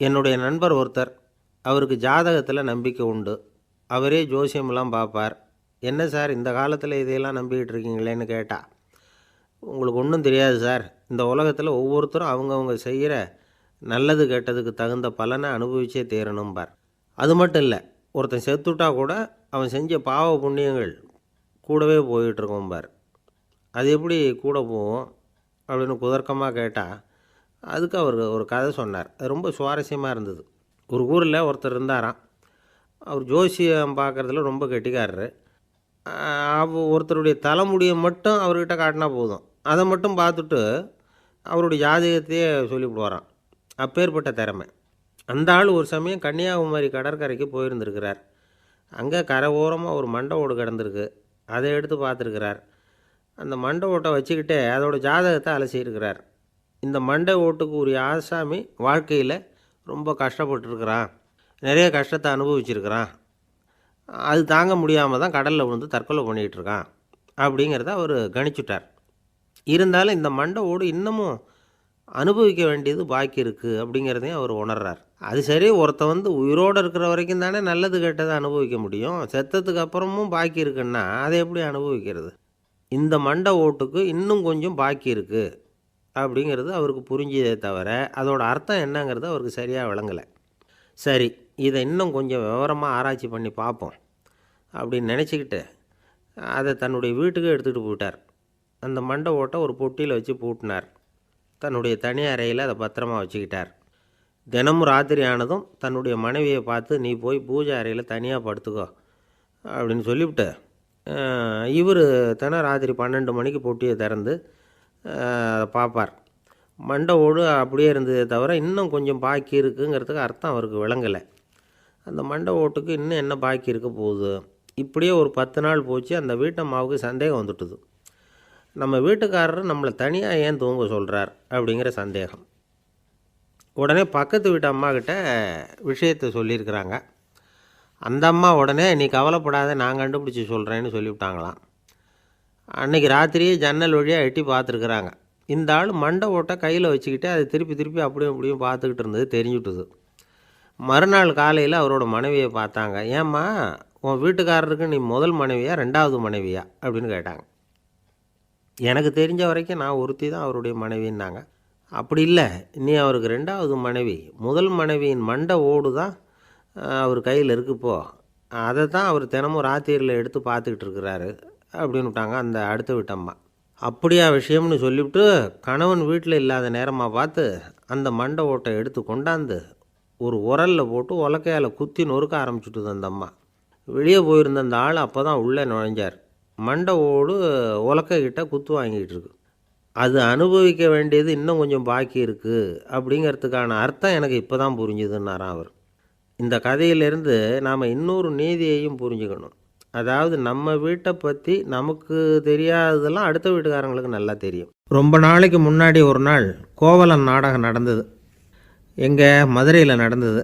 என்னுடைய நண்பர் ஒருத்தர், அவருக்கு ஜாதகத்தில் நம்பிக்கை உண்டு. அவரே ஜோசியமெல்லாம் பார்ப்பார். என்ன சார் இந்த காலத்தில் இதையெல்லாம் நம்பிக்கிட்டு இருக்கீங்களேன்னு கேட்டா, உங்களுக்கு ஒன்றும் தெரியாது சார். இந்த உலகத்தில் ஒவ்வொருத்தரும் அவங்கவுங்க செய்கிற நல்லது கெட்டதுக்கு தகுந்த பலனை அனுபவிச்சே தீரணும்பார். அது மட்டும் இல்லை, ஒருத்தன் செத்துட்டா கூட அவன் செஞ்ச பாவ புண்ணியங்கள் கூடவே போயிட்டுருக்கோம்பார். அது எப்படி கூட போகும் அப்படின்னு குதர்க்கமாக கேட்டால், அதுக்கு அவர் ஒரு கதை சொன்னார். அது ரொம்ப சுவாரஸ்யமாக இருந்தது. ஒரு ஊரில் ஒருத்தர் இருந்தாராம். அவர் ஜோசியம் பார்க்குறதுல ரொம்ப கெட்டிக்காரரு. ஒருத்தருடைய தலைமுடியை மட்டும் அவர்கிட்ட காட்டினா போதும், அதை மட்டும் பார்த்துட்டு அவருடைய ஜாதகத்தையே சொல்லிவிடுவாராம். அப்பேற்பட்ட திறமை. அந்த ஆள் ஒரு சமயம் கன்னியாகுமரி கடற்கரைக்கு போயிருந்திருக்கிறார். அங்கே கரை ஓரமாக ஒரு மண்டை ஓடு கிடந்திருக்கு. அதை எடுத்து பார்த்துருக்கிறார். அந்த மண்டை ஓட்டை வச்சுக்கிட்டே அதோட ஜாதகத்தை அலசியிருக்கிறார். இந்த மண்டை ஓட்டுக்கு உரிய ஆசாமி வாழ்க்கையில் ரொம்ப கஷ்டப்பட்டுருக்கிறான், நிறைய கஷ்டத்தை அனுபவிச்சிருக்கிறான், அது தாங்க முடியாமல் தான் கடலில் விழுந்து தற்கொலை பண்ணிகிட்டு இருக்கான் அப்படிங்கிறத அவர் கணிச்சுட்டார். இருந்தாலும் இந்த மண்டை ஓடு இன்னமும் அனுபவிக்க வேண்டியது பாக்கி இருக்குது அப்படிங்கிறதையும் அவர் உணர்றார். அது சரி, ஒருத்தன் உயிரோடு இருக்கிற வரைக்கும் தானே நல்லது கெட்டதை அனுபவிக்க முடியும். செத்ததுக்கு அப்புறமும் பாக்கி இருக்குன்னா அதை எப்படி அனுபவிக்கிறது? இந்த மண்டை ஓட்டுக்கு இன்னும் கொஞ்சம் பாக்கி இருக்குது அப்படிங்கிறது அவருக்கு புரிஞ்சதே தவிர அதோட அர்த்தம் என்னங்கிறது அவருக்கு சரியாக விளங்கலை. சரி, இதை இன்னும் கொஞ்சம் விவரமாக ஆராய்ச்சி பண்ணி பார்ப்போம் அப்படின்னு நினச்சிக்கிட்டு அதை தன்னுடைய வீட்டுக்கு எடுத்துகிட்டு போயிட்டார். அந்த மண்டை ஓட்டை ஒரு பொட்டியில் வச்சு பூட்டினார். தன்னுடைய தனி அறையில் அதை பத்திரமா வச்சுக்கிட்டார். தினமும் ராத்திரி ஆனதும் தன்னுடைய மனைவியை பார்த்து, நீ போய் பூஜை அறையில் தனியாக படுத்துக்கோ அப்படின்னு சொல்லிவிட்டு, இவர் தினம் ராத்திரி 12 மணிக்கு பொட்டியை திறந்து அதை பார்ப்பார். மண்டை ஓடு அப்படியே இருந்ததே தவிர இன்னும் கொஞ்சம் பாக்கி இருக்குங்கிறதுக்கு அர்த்தம் அவருக்கு விளங்கலை. அந்த மண்டை ஓட்டுக்கு இன்னும் என்ன பாக்கி இருக்க போகுது? இப்படியே ஒரு 10 நாள் போச்சு. அந்த வீட்டம்மாவுக்கு சந்தேகம் வந்துட்டுது. நம்ம வீட்டுக்காரர் நம்மளை தனியாக ஏன் தூங்க சொல்கிறார் அப்படிங்கிற சந்தேகம். உடனே பக்கத்து வீட்டு அம்மாக்கிட்ட விஷயத்தை சொல்லியிருக்கிறாங்க. அந்த அம்மா உடனே, நீ கவலைப்படாத, நான் கண்டுபிடிச்சி சொல்கிறேன்னு சொல்லிவிட்டாங்களாம். அன்றைக்கி ராத்திரியே ஜன்னல் வழியாக எட்டி பார்த்துருக்குறாங்க. இந்த ஆள் மண்டை ஓட்டை கையில் வச்சுக்கிட்டு அதை திருப்பி திருப்பி அப்படியும் இப்படியும் பார்த்துக்கிட்டு இருந்தது தெரிஞ்சுட்டுது. மறுநாள் காலையில் அவரோட மனைவியை பார்த்தாங்க. ஏம்மா, உன் வீட்டுக்காரருக்கு நீ முதல் மனைவியா 2வது மனைவியா அப்படின்னு கேட்டாங்க. எனக்கு தெரிஞ்ச வரைக்கும் நான் ஒருத்தி தான் அவருடைய மனைவின்னாங்க. அப்படி இல்லை, நீ அவருக்கு 2வது மனைவி. முதல் மனைவியின் மண்டை ஓடு தான் அவர் கையில் இருக்குப்போ, அதை தான் அவர் தினமும் ராத்திரியில் எடுத்து பார்த்துக்கிட்டு இருக்கிறாரு அப்படின்னு விட்டாங்க அந்த அடுத்த வீட்டம்மா. அப்படியா விஷயம்னு சொல்லிவிட்டு கணவன் வீட்டில் இல்லாத நேரமாக பார்த்து அந்த மண்டை ஓட்டை எடுத்து கொண்டாந்து ஒரு உரலில் போட்டு உலக்கையால் குத்தி நொறுக்க ஆரம்பிச்சுட்டுது அந்த அம்மா. வெளியே போயிருந்த அந்த ஆள் அப்போ தான் உள்ளே நுழைஞ்சார். மண்டை ஓடு உலக்கைக்கிட்ட குத்து வாங்கிட்டு இருக்கு. அது அனுபவிக்க வேண்டியது இன்னும் கொஞ்சம் பாக்கி இருக்குது அப்படிங்கிறதுக்கான அர்த்தம் எனக்கு இப்போ தான் புரிஞ்சுதுன்னாராம் அவர். இந்த கதையிலேருந்து நாம் இன்னொரு நீதியையும் புரிஞ்சுக்கணும். அதாவது நம்ம வீட்டை பற்றி நமக்கு தெரியாததெல்லாம் அடுத்த வீட்டுக்காரங்களுக்கு நல்லா தெரியும். ரொம்ப நாளைக்கு முன்னாடி ஒரு நாள் கோவலன் நாடகம் நடந்தது. எங்கே மதுரையில் நடந்தது.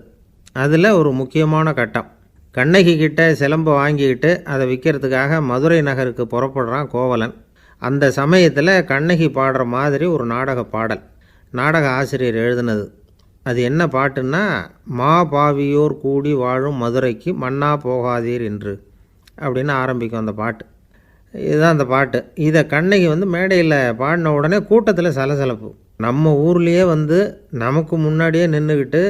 அதில் ஒரு முக்கியமான கட்டம். கண்ணகி கிட்ட சிலம்பை வாங்கிக்கிட்டு அதை விற்கிறதுக்காக மதுரை நகருக்கு புறப்படுறான் கோவலன். அந்த சமயத்தில் கண்ணகி பாடுற மாதிரி ஒரு நாடக பாடல் நாடக ஆசிரியர் எழுதினது. அது என்ன பாட்டுன்னா, மா பாவியோர் கூடி வாழும் மதுரைக்கு மன்னா போகாதீர் என்று அப்படின்னு ஆரம்பிக்கும் அந்த பாட்டு. இதுதான் அந்த பாட்டு. இதை கண்ணகி மேடையில் பாடின உடனே கூட்டத்தில் சலசலப்பு. நம்ம ஊர்லேயே நமக்கு முன்னாடியே நின்றுக்கிட்டு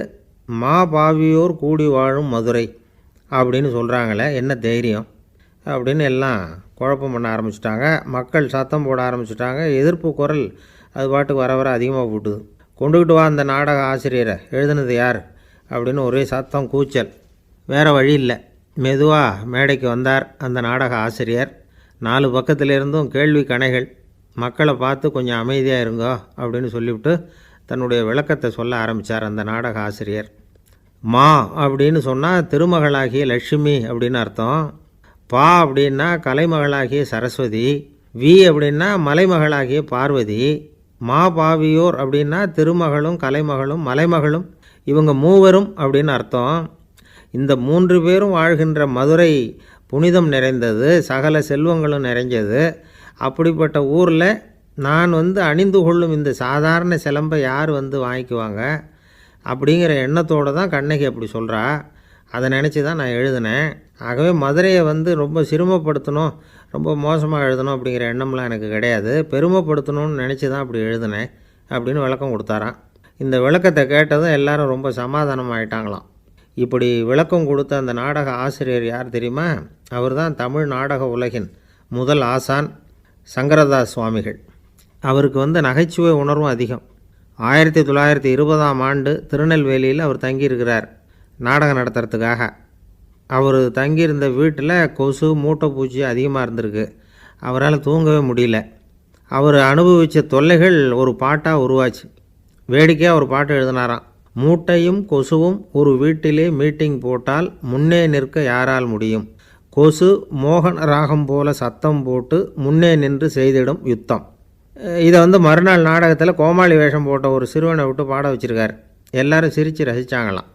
மா பாவியோர் கூடி வாழும் மதுரை அப்படின்னு சொல்கிறாங்களே, என்ன தைரியம் அப்படின்னு எல்லாம் குழப்பம் பண்ண ஆரம்பிச்சிட்டாங்க. மக்கள் சத்தம் போட ஆரம்பிச்சிட்டாங்க. எதிர்ப்பு குரல் அது பாட்டுக்கு வர வர அதிகமாக போட்டுது. கொண்டுக்கிட்டு வா அந்த நாடக ஆசிரியரை, எழுதுனது யார் அப்படின்னு ஒரே சத்தம் கூச்சல். வேறு வழி இல்லை. மெதுவாக மேடைக்கு வந்தார் அந்த நாடக ஆசிரியர். 4 பக்கத்திலிருந்தும் கேள்வி கணைகள். மக்களை பார்த்து கொஞ்சம் அமைதியாக இருங்கோ அப்படின்னு சொல்லிவிட்டு தன்னுடைய விளக்கத்தை சொல்ல ஆரம்பித்தார் அந்த நாடக ஆசிரியர். மா அப்படின்னு சொன்னால் திருமகளாகிய லட்சுமி அப்படின்னு அர்த்தம். பா அப்படின்னா கலைமகளாகிய சரஸ்வதி. வி அப்படின்னா மலைமகளாகிய பார்வதி. மா பாவியோர் அப்படின்னா திருமகளும் கலைமகளும் மலைமகளும், இவங்க மூவரும் அப்படின்னு அர்த்தம். இந்த 3 பேரும் வாழ்கின்ற மதுரை புனிதம் நிறைந்தது, சகல செல்வங்களும் நிறைஞ்சது. அப்படிப்பட்ட ஊரில் நான் அணிந்து கொள்ளும் இந்த சாதாரண சிலம்பை யார் வாங்கிக்குவாங்க? அப்படிங்கிற எண்ணத்தோடு தான் கண்ணகி அப்படி சொல்கிறா. அதை நினச்சி தான் நான் எழுதினேன். ஆகவே மதுரையை ரொம்ப சிரமப்படுத்தணும், ரொம்ப மோசமாக எழுதணும் அப்படிங்கிற எண்ணம்லாம் எனக்கு கிடையாது. பெருமைப்படுத்தணும்னு நினச்சி தான் அப்படி எழுதினேன் அப்படின்னு விளக்கம் கொடுத்தாராம். இந்த விளக்கத்தை கேட்டதும் எல்லாரும் ரொம்ப சமாதானம் ஆகிட்டாங்களாம். இப்படி விளக்கம் கொடுத்த அந்த நாடக ஆசிரியர் யார் தெரியுமா? அவர் தான் தமிழ் நாடக உலகின் முதல் ஆசான் சங்கரதாஸ் சுவாமிகள். அவருக்கு நகைச்சுவை உணர்வும் அதிகம். 1920ஆம் ஆண்டு திருநெல்வேலியில் அவர் தங்கியிருக்கிறார் நாடகம் நடத்துறதுக்காக. அவர் தங்கியிருந்த வீட்டில் கொசு மூட்டைப்பூச்சி அதிகமாக இருந்திருக்கு. அவரால் தூங்கவே முடியல. அவர் அனுபவித்த தொல்லைகள் ஒரு பாட்டாக உருவாச்சு. வேடிக்கையாக ஒரு பாட்டு எழுதினாராம். மூட்டையும் கொசுவும் ஒரு வீட்டிலே மீட்டிங் போட்டால் முன்னே நிற்க யாரால் முடியும்? கொசு மோகன ராகம் போல சத்தம் போட்டு முன்னே நின்று செய்திடும் யுத்தம். இதை மறுநாள் நாடகத்தில் கோமாளி வேஷம் போட்ட ஒரு சிறுவனை விட்டு பாட வச்சுருக்கார். எல்லாரும் சிரித்து ரசித்தாங்களாம்.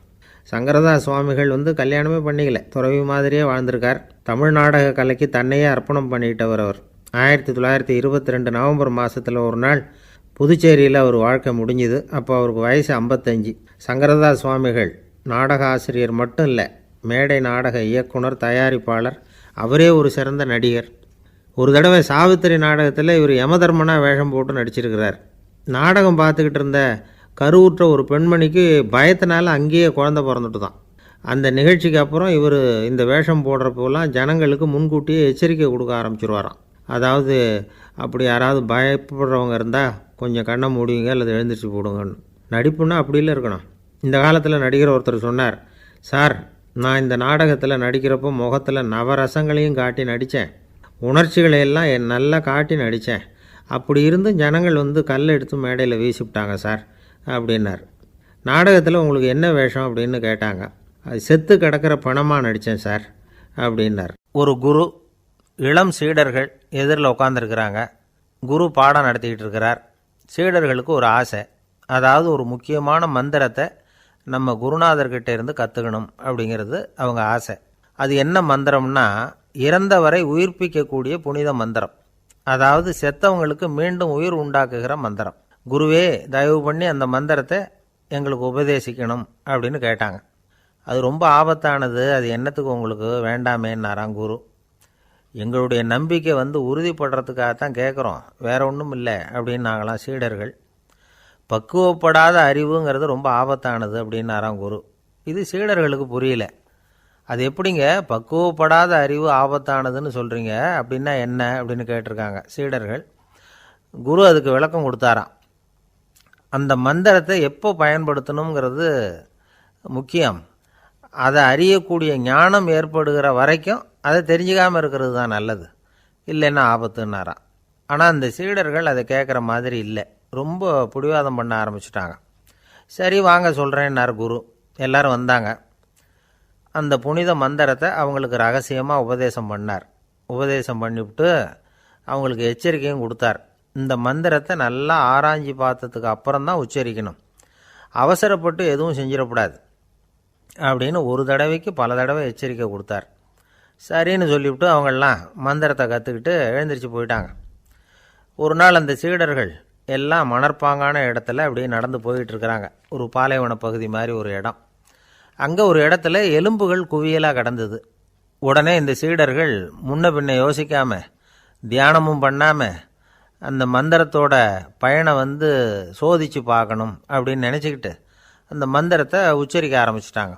சங்கரதாஸ் சுவாமிகள் கல்யாணமே பண்ணிக்கல, துறவி மாதிரியே வாழ்ந்திருக்கார். தமிழ் நாடக கலைக்கு தன்னையே அர்ப்பணம் பண்ணிக்கிட்டவர் அவர். 1922 நவம்பர் மாதத்தில் ஒரு நாள் புதுச்சேரியில் அவர் வாழ்க்கை முடிஞ்சுது. அப்போ அவருக்கு வயசு 55. சங்கரதாஸ் சுவாமிகள் நாடக ஆசிரியர் மட்டும் இல்லை, மேடை நாடக இயக்குனர், தயாரிப்பாளர், அவரே ஒரு சிறந்த நடிகர். ஒரு தடவை சாவித்திரி நாடகத்தில் இவர் யமதர்மனாக வேஷம் போட்டு நடிச்சிருக்கிறார். நாடகம் பார்த்துக்கிட்டு இருந்த கருவுற்ற ஒரு பெண்மணிக்கு பயத்தினால அங்கேயே குழந்தை பிறந்துட்டு தான். அந்த நிகழ்ச்சிக்கு அப்புறம் இவர் இந்த வேஷம் போடுறப்போலாம் ஜனங்களுக்கு முன்கூட்டியே எச்சரிக்கை கொடுக்க ஆரம்பிச்சிருவாராம். அதாவது அப்படி யாராவது பயப்படுறவங்க இருந்தால் கொஞ்சம் கண்ணை மூடிங்க அல்லது எழுந்திரிச்சு போடுங்கன்னு. நடிப்புன்னா அப்படிலாம் இருக்கணும். இந்த காலத்தில் நடிகர் ஒருத்தர் சொன்னார், சார் நான் இந்த நாடகத்தில் நடிக்கிறப்போ முகத்தில் நவரசங்களையும் காட்டி நடித்தேன், உணர்ச்சிகளையெல்லாம் நல்லா காட்டி நடித்தேன். அப்படி இருந்து ஜனங்கள் கல்லை எடுத்து மேடையில் வீசிவிட்டாங்க சார் அப்படின்னார். நாடகத்தில் உங்களுக்கு என்ன வேஷம் அப்படின்னு கேட்டாங்க. அது செத்து கிடக்கிற பணமாக நடித்தேன் சார் அப்படின்னார். ஒரு குரு, இளம் சீடர்கள் எதிரில் உட்காந்துருக்கிறாங்க. குரு பாடம் நடத்திக்கிட்டு இருக்கிறார். சீடர்களுக்கு ஒரு ஆசை, அதாவது ஒரு முக்கியமான மந்திரத்தை நம்ம குருநாதர்கிட்ட இருந்து கற்றுக்கணும் அப்படிங்கிறது அவங்க ஆசை. அது என்ன மந்திரம்னா, இறந்தவரை உயிர்ப்பிக்கக்கூடிய புனித மந்திரம். அதாவது செத்தவங்களுக்கு மீண்டும் உயிர் உண்டாக்குகிற மந்திரம். குருவே தயவு பண்ணி அந்த மந்திரத்தை எங்களுக்கு உபதேசிக்கணும் அப்படின்னு கேட்டாங்க. அது ரொம்ப ஆபத்தானது, அது என்னத்துக்கு உங்களுக்கு வேண்டாமேன்னாராம் குரு. எங்களுடைய நம்பிக்கை உறுதிப்படுறதுக்காகத்தான் கேட்குறோம், வேற ஒன்றும் இல்லை அப்படின்னாங்களாம் சீடர்கள். பக்குவப்படாத அறிவுங்கிறது ரொம்ப ஆபத்தானது அப்படின்னாராம் குரு. இது சீடர்களுக்கு புரியல. அது எப்படிங்க பக்குவப்படாத அறிவு ஆபத்தானதுன்னு சொல்கிறீங்க, அப்படின்னா என்ன அப்படின்னு கேட்டிருக்காங்க சீடர்கள். குரு அதுக்கு விளக்கம் கொடுத்தாராம். அந்த மந்திரத்தை எப்போ பயன்படுத்தணுங்கிறது முக்கியம். அதை அறியக்கூடிய ஞானம் ஏற்படுகிற வரைக்கும் அதை தெரிஞ்சுக்காமல் இருக்கிறது தான் நல்லது, இல்லைன்னா ஆபத்துன்னாராம். ஆனால் அந்த சீடர்கள் அதை கேட்குற மாதிரி இல்லை, ரொம்ப பிடிவாதம் பண்ண ஆரம்பிச்சுட்டாங்க. சரி வாங்க சொல்கிறேன்னார் குரு. எல்லோரும் வந்தாங்க. அந்த புனித மந்திரத்தை அவங்களுக்கு ரகசியமாக உபதேசம் பண்ணார். உபதேசம் பண்ணிவிட்டு அவங்களுக்கு எச்சரிக்கையும் கொடுத்தார். இந்த மந்திரத்தை நல்லா ஆராய்ச்சி பார்த்ததுக்கு அப்புறம்தான் உச்சரிக்கணும், அவசரப்பட்டு எதுவும் செஞ்சிடக்கூடாது அப்படின்னு ஒரு தடவைக்கு பல தடவை எச்சரிக்கை கொடுத்தார். சரின்னு சொல்லிவிட்டு அவங்கெல்லாம் மந்திரத்தை கற்றுக்கிட்டு எழுந்திரிச்சு போயிட்டாங்க. ஒரு நாள் அந்த சீடர்கள் எல்லாம் மணற்பாங்கான இடத்துல அப்படியே நடந்து போயிட்டுருக்கிறாங்க. ஒரு பாலைவன பகுதி மாதிரி ஒரு இடம். அங்கே ஒரு இடத்துல எலும்புகள் குவியலாக கிடந்தது. உடனே இந்த சீடர்கள் முன்ன பின்ன யோசிக்காமல், தியானமும் பண்ணாமல், அந்த மந்திரத்தோட பயனை சோதித்து பார்க்கணும் அப்படின்னு நினச்சிக்கிட்டு அந்த மந்திரத்தை உச்சரிக்க ஆரம்பிச்சிட்டாங்க.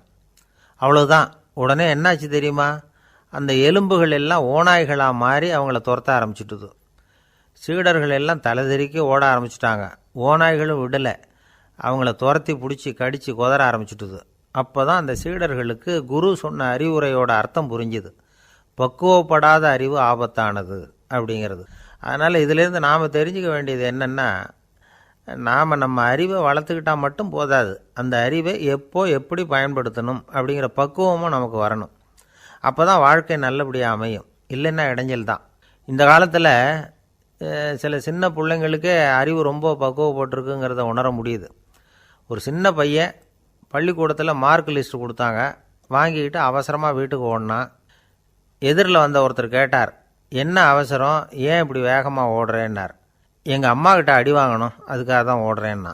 அவ்வளோதான். உடனே என்னாச்சு தெரியுமா? அந்த எலும்புகள் எல்லாம் ஓநாய்களாக மாறி அவங்கள துரத்த ஆரம்பிச்சுட்டுது. சீடர்கள் எல்லாம் தலைதெறிக்கி ஓட ஆரம்பிச்சிட்டாங்க. ஓநாய்களும் விடலை, அவங்கள துரத்தி பிடிச்சி கடித்து கொதற ஆரம்பிச்சுட்டுது. அப்போ தான் அந்த சீடர்களுக்கு குரு சொன்ன அறிவுரையோட அர்த்தம் புரிஞ்சுது. பக்குவப்படாத அறிவு ஆபத்தானது அப்படிங்கிறது. அதனால் இதிலேருந்து நாம் தெரிஞ்சுக்க வேண்டியது என்னென்னா, நாம் நம்ம அறிவை வளர்த்துக்கிட்டால் மட்டும் போதாது, அந்த அறிவை எப்போ எப்படி பயன்படுத்தணும் அப்படிங்கிற பக்குவமும் நமக்கு வரணும். அப்போ தான் வாழ்க்கை நல்லபடியாக அமையும், இல்லைன்னா இடைஞ்சல் தான். இந்த காலத்தில் சில சின்ன பிள்ளைங்களுக்கே அறிவு ரொம்ப பக்குவப்பட்டிருக்குங்கிறத உணர முடியுது. ஒரு சின்ன பையன் பள்ளிக்கூடத்தில் மார்க் லிஸ்ட்டு கொடுத்தாங்க, வாங்கிக்கிட்டு அவசரமாக வீட்டுக்கு ஓடினான். எதிரில் வந்த ஒருத்தர் கேட்டார், என்ன அவசரம், ஏன் இப்படி வேகமாக ஓடுறேன்னார். எங்கள் அம்மா கிட்ட அடி வாங்கணும், அதுக்காக தான் ஓடுறேன்னா.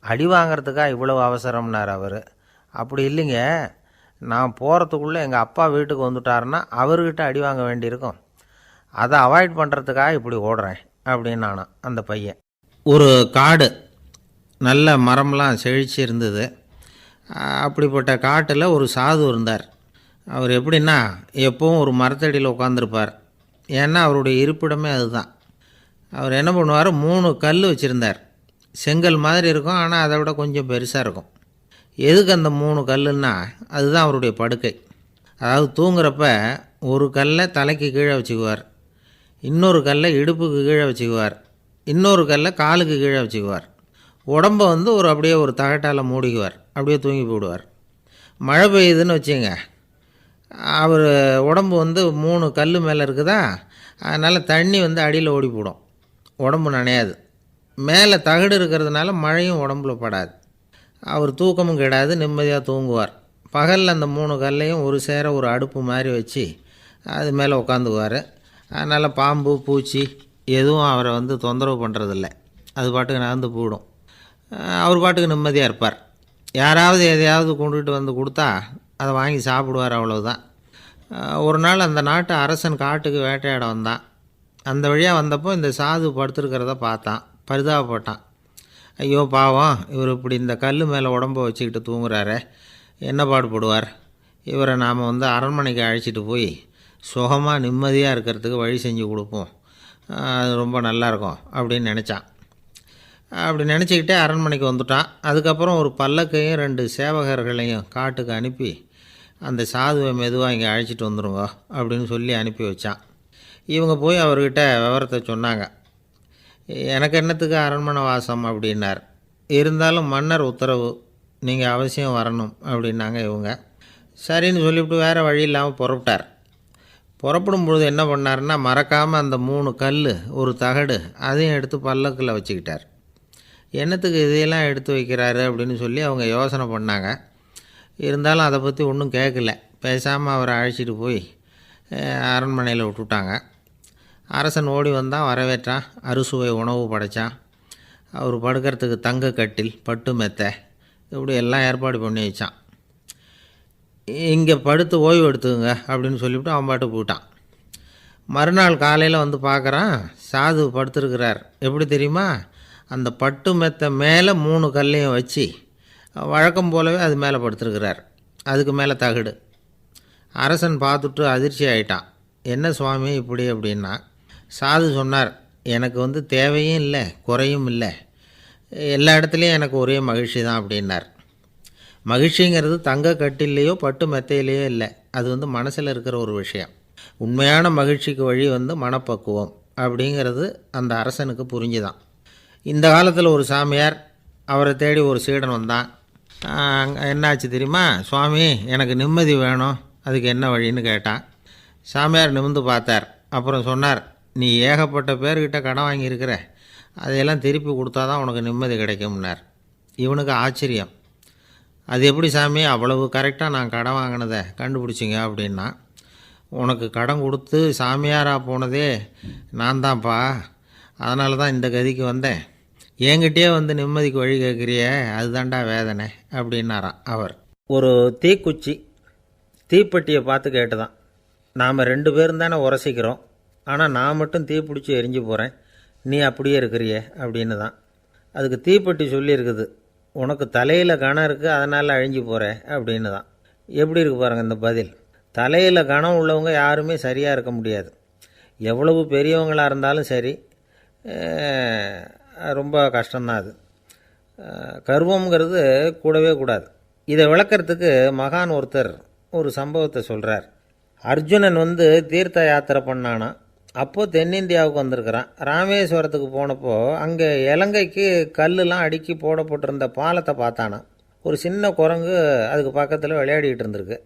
அடி வாங்கிறதுக்கா இவ்வளவு அவசரம்னார் அவர். அப்படி இல்லைங்க, நான் போகிறதுக்குள்ளே எங்கள் அப்பா வீட்டுக்கு வந்துட்டாருன்னா அவர்கிட்ட அடி வாங்க வேண்டியிருக்கும். அதை அவாய்ட் பண்ணுறதுக்காக இப்படி ஓடுறேன் அப்படின்னு நானும். அந்த பையன் ஒரு காடு, நல்ல மரம்லாம் செழிச்சு இருந்தது. அப்படிப்பட்ட காட்டில் ஒரு சாது இருந்தார். அவர் எப்படின்னா எப்பவும் ஒரு மரத்தடியில் உட்காந்துருப்பார். ஏன்னா அவருடைய இருப்பிடமே அதுதான். அவர் என்ன பண்ணுவார், 3 கல் வச்சுருந்தார். செங்கல் மாதிரி இருக்கும், ஆனால் அதை விட கொஞ்சம் பெருசாக இருக்கும். எதுக்கு அந்த 3 கல்லுன்னா அதுதான் அவருடைய படுக்கை. அதாவது தூங்குறப்ப ஒரு கல்லை தலைக்கு கீழே வச்சுக்குவார், இன்னொரு கல்லை இடுப்புக்கு கீழே வச்சுக்குவார், இன்னொரு கல்லை காலுக்கு கீழே வச்சுக்குவார். உடம்பை வந்து அப்படியே ஒரு தகட்டால் மூடிக்குவார், அப்படியே தூங்கி போடுவார். மழை பெய்யுதுன்னு வச்சுங்க, அவர் உடம்பு வந்து 3 கல் மேலே இருக்குதா, அதனால் தண்ணி வந்து அடியில் ஓடி போடும், உடம்பு நனையாது. மேலே தகடு இருக்கிறதுனால மழையும் உடம்புல படாது. அவர் தூக்கமும் கெடாது, நிம்மதியாக தூங்குவார். பகலில் அந்த 3 கல்லையும் ஒரு சேர ஒரு அடுப்பு மாதிரி வச்சு அது மேலே உட்காந்துக்குவார். அதனால் பாம்பு பூச்சி எதுவும் அவரை வந்து தொந்தரவு பண்ணுறதில்ல, அது பாட்டுக்கு நகர்ந்து போயிடும். அவர் பாட்டுக்கு நிம்மதியாக இருப்பார். யாராவது எதையாவது கொண்டுகிட்டு வந்து கொடுத்தா அதை வாங்கி சாப்பிடுவார், அவ்வளவுதான். ஒரு நாள் அந்த நாட்டு அரசன் காட்டுக்கு வேட்டையாட வந்தான். அந்த வழியாக வந்தப்போ இந்த சாது படுத்துருக்கிறத பார்த்தான், பரிதாபப்பட்டான். ஐயோ பாவம், இவர் இப்படி இந்த கல் மேலே உடம்பை வச்சுக்கிட்டு தூங்குறாரே, என்ன பாடுபடுவார். இவரை நாம் வந்து அரண்மனைக்கு அழைச்சிட்டு போய் சுகமாக நிம்மதியாக இருக்கிறதுக்கு வழி செஞ்சு கொடுப்போம், அது ரொம்ப நல்லாயிருக்கும் அப்படின்னு நினச்சான். அப்படி நினச்சிக்கிட்டே அரண்மனைக்கு வந்துட்டான். அதுக்கப்புறம் ஒரு பல்லக்கையும் 2 சேவகர்களையும் காட்டுக்கு அனுப்பி அந்த சாதுவை மெதுவாக இங்கே அழைச்சிட்டு வந்துடுங்க அப்படின்னு சொல்லி அனுப்பி வச்சான். இவங்க போய் அவர்கிட்ட விவரத்தை சொன்னாங்க. எனக்கு என்னத்துக்கு அரண்மனை வாசம் அப்படின்னார். இருந்தாலும் மன்னர் உத்தரவு, நீங்கள் அவசியம் வரணும் அப்படின்னாங்க இவங்க. சரின்னு சொல்லிவிட்டு வேறு வழி இல்லாமல் புறப்பட்டார். புறப்படும் பொழுது என்ன பண்ணார்னா, மறக்காமல் அந்த 3 கல் ஒரு தகடு அதையும் எடுத்து பல்லக்கில் வச்சுக்கிட்டார். என்னத்துக்கு இதையெல்லாம் எடுத்து வைக்கிறாரு அப்படின்னு சொல்லி அவங்க யோசனை பண்ணாங்க. இருந்தாலும் அதை பற்றி ஒன்றும் கேட்கல. பேசாமல் அவரை அழைச்சிட்டு போய் அரண்மனையில் விட்டுட்டாங்க. அரசன் ஓடி வந்தான், வரவேற்றான், அறுசுவை உணவு படைத்தான். அவர் படுக்கிறதுக்கு தங்க கட்டில், பட்டு மெத்தை, இப்படி எல்லாம் ஏற்பாடு பண்ணி வச்சான். இங்கே படுத்து ஓய்வு எடுத்துக்குங்க அப்படின்னு சொல்லிவிட்டு அவன் பாட்டு போயிட்டான். மறுநாள் காலையில் வந்து பார்க்குறான், சாது படுத்துருக்கிறார். எப்படி தெரியுமா, அந்த பட்டு மெத்தை மேலே 3 கல்லையும் வச்சு வழக்கம் போலவே அது மேலே படுத்துருக்கிறார். அதுக்கு மேலே தகடு. அரசன் பார்த்துட்டு அதிர்ச்சி ஆகிட்டான். என்ன சுவாமி இப்படி அப்படின்னா, சாது சொன்னார், எனக்கு வந்து தேவையும் இல்லை குறையும் இல்லை, எல்லா இடத்துலையும் எனக்கு ஒரே மகிழ்ச்சி தான் அப்படின்னார். மகிழ்ச்சிங்கிறது தங்க கட்டிலேயோ பட்டு மெத்தையிலேயோ இல்லை, அது வந்து மனசில் இருக்கிற ஒரு விஷயம். உண்மையான மகிழ்ச்சிக்கு வழி வந்து மனப்பக்குவம் அப்படிங்கிறது அந்த அரசனுக்கு புரிஞ்சுதான். இந்த காலத்தில் ஒரு சாமியார், அவரை தேடி ஒரு சீடன் வந்தான். என்னாச்சு தெரியுமா, சுவாமி எனக்கு நிம்மதி வேணும், அதுக்கு என்ன வழின்னு கேட்டான். சாமியார் நிமிர்ந்து பார்த்தார். அப்புறம் சொன்னார், நீ ஏகப்பட்ட பேர்கிட்ட கடன் வாங்கியிருக்கிற, அதையெல்லாம் திருப்பி கொடுத்தா தான் உனக்கு நிம்மதி கிடைக்கும்னார். இவனுக்கு ஆச்சரியம். அது எப்படி சாமி, அவ்வளவு கரெக்டாக நான் கடன் வாங்கினதை கண்டுபிடிச்சிங்க அப்படின்னா, உனக்கு கடன் கொடுத்து சாமியாராக போனதே நான் தான்ப்பா, அதனால தான் இந்த கதிக்கு வந்தேன். என்கிட்டயே வந்து நிம்மதிக்கு வழி கேட்குறிய, அதுதான்டா வேதனை அப்படின்னாராம் அவர். ஒரு தீக்குச்சி தீப்பெட்டியை பார்த்து கேட்டுதான், நாம் 2 பேரும் தானே உரசிக்கிறோம், ஆனால் நான் மட்டும் தீப்பிடிச்சி எரிஞ்சு போகிறேன், நீ அப்படியே இருக்கிறிய அப்படின்னு தான். அதுக்கு தீப்பெட்டி சொல்லியிருக்குது, உனக்கு தலையில் கணம் இருக்குது அதனால் அழிஞ்சு போகிற அப்படின்னு தான். எப்படி இருக்கு பாருங்கள் இந்த பதில். தலையில் கணம் உள்ளவங்க யாருமே சரியாக இருக்க முடியாது. எவ்வளவு பெரியவங்களாக இருந்தாலும் சரி, ரொம்ப கஷ்டம்தான் அது. கர்வங்கிறது கூடவே கூடாது. இதை விளக்கிறதுக்கு மகான் ஒருத்தர் ஒரு சம்பவத்தை சொல்கிறார். அர்ஜுனன் வந்து தீர்த்த யாத்திரை பண்ணானா, அப்போது தென்னிந்தியாவுக்கு வந்திருக்கிறான். ராமேஸ்வரத்துக்கு போனப்போ அங்கே இலங்கைக்கு கல்லுலாம் அடுக்கி போடப்பட்டிருந்த பாலத்தை பார்த்தானா. ஒரு சின்ன குரங்கு அதுக்கு பக்கத்தில் விளையாடிக்கிட்டு இருந்திருக்கு.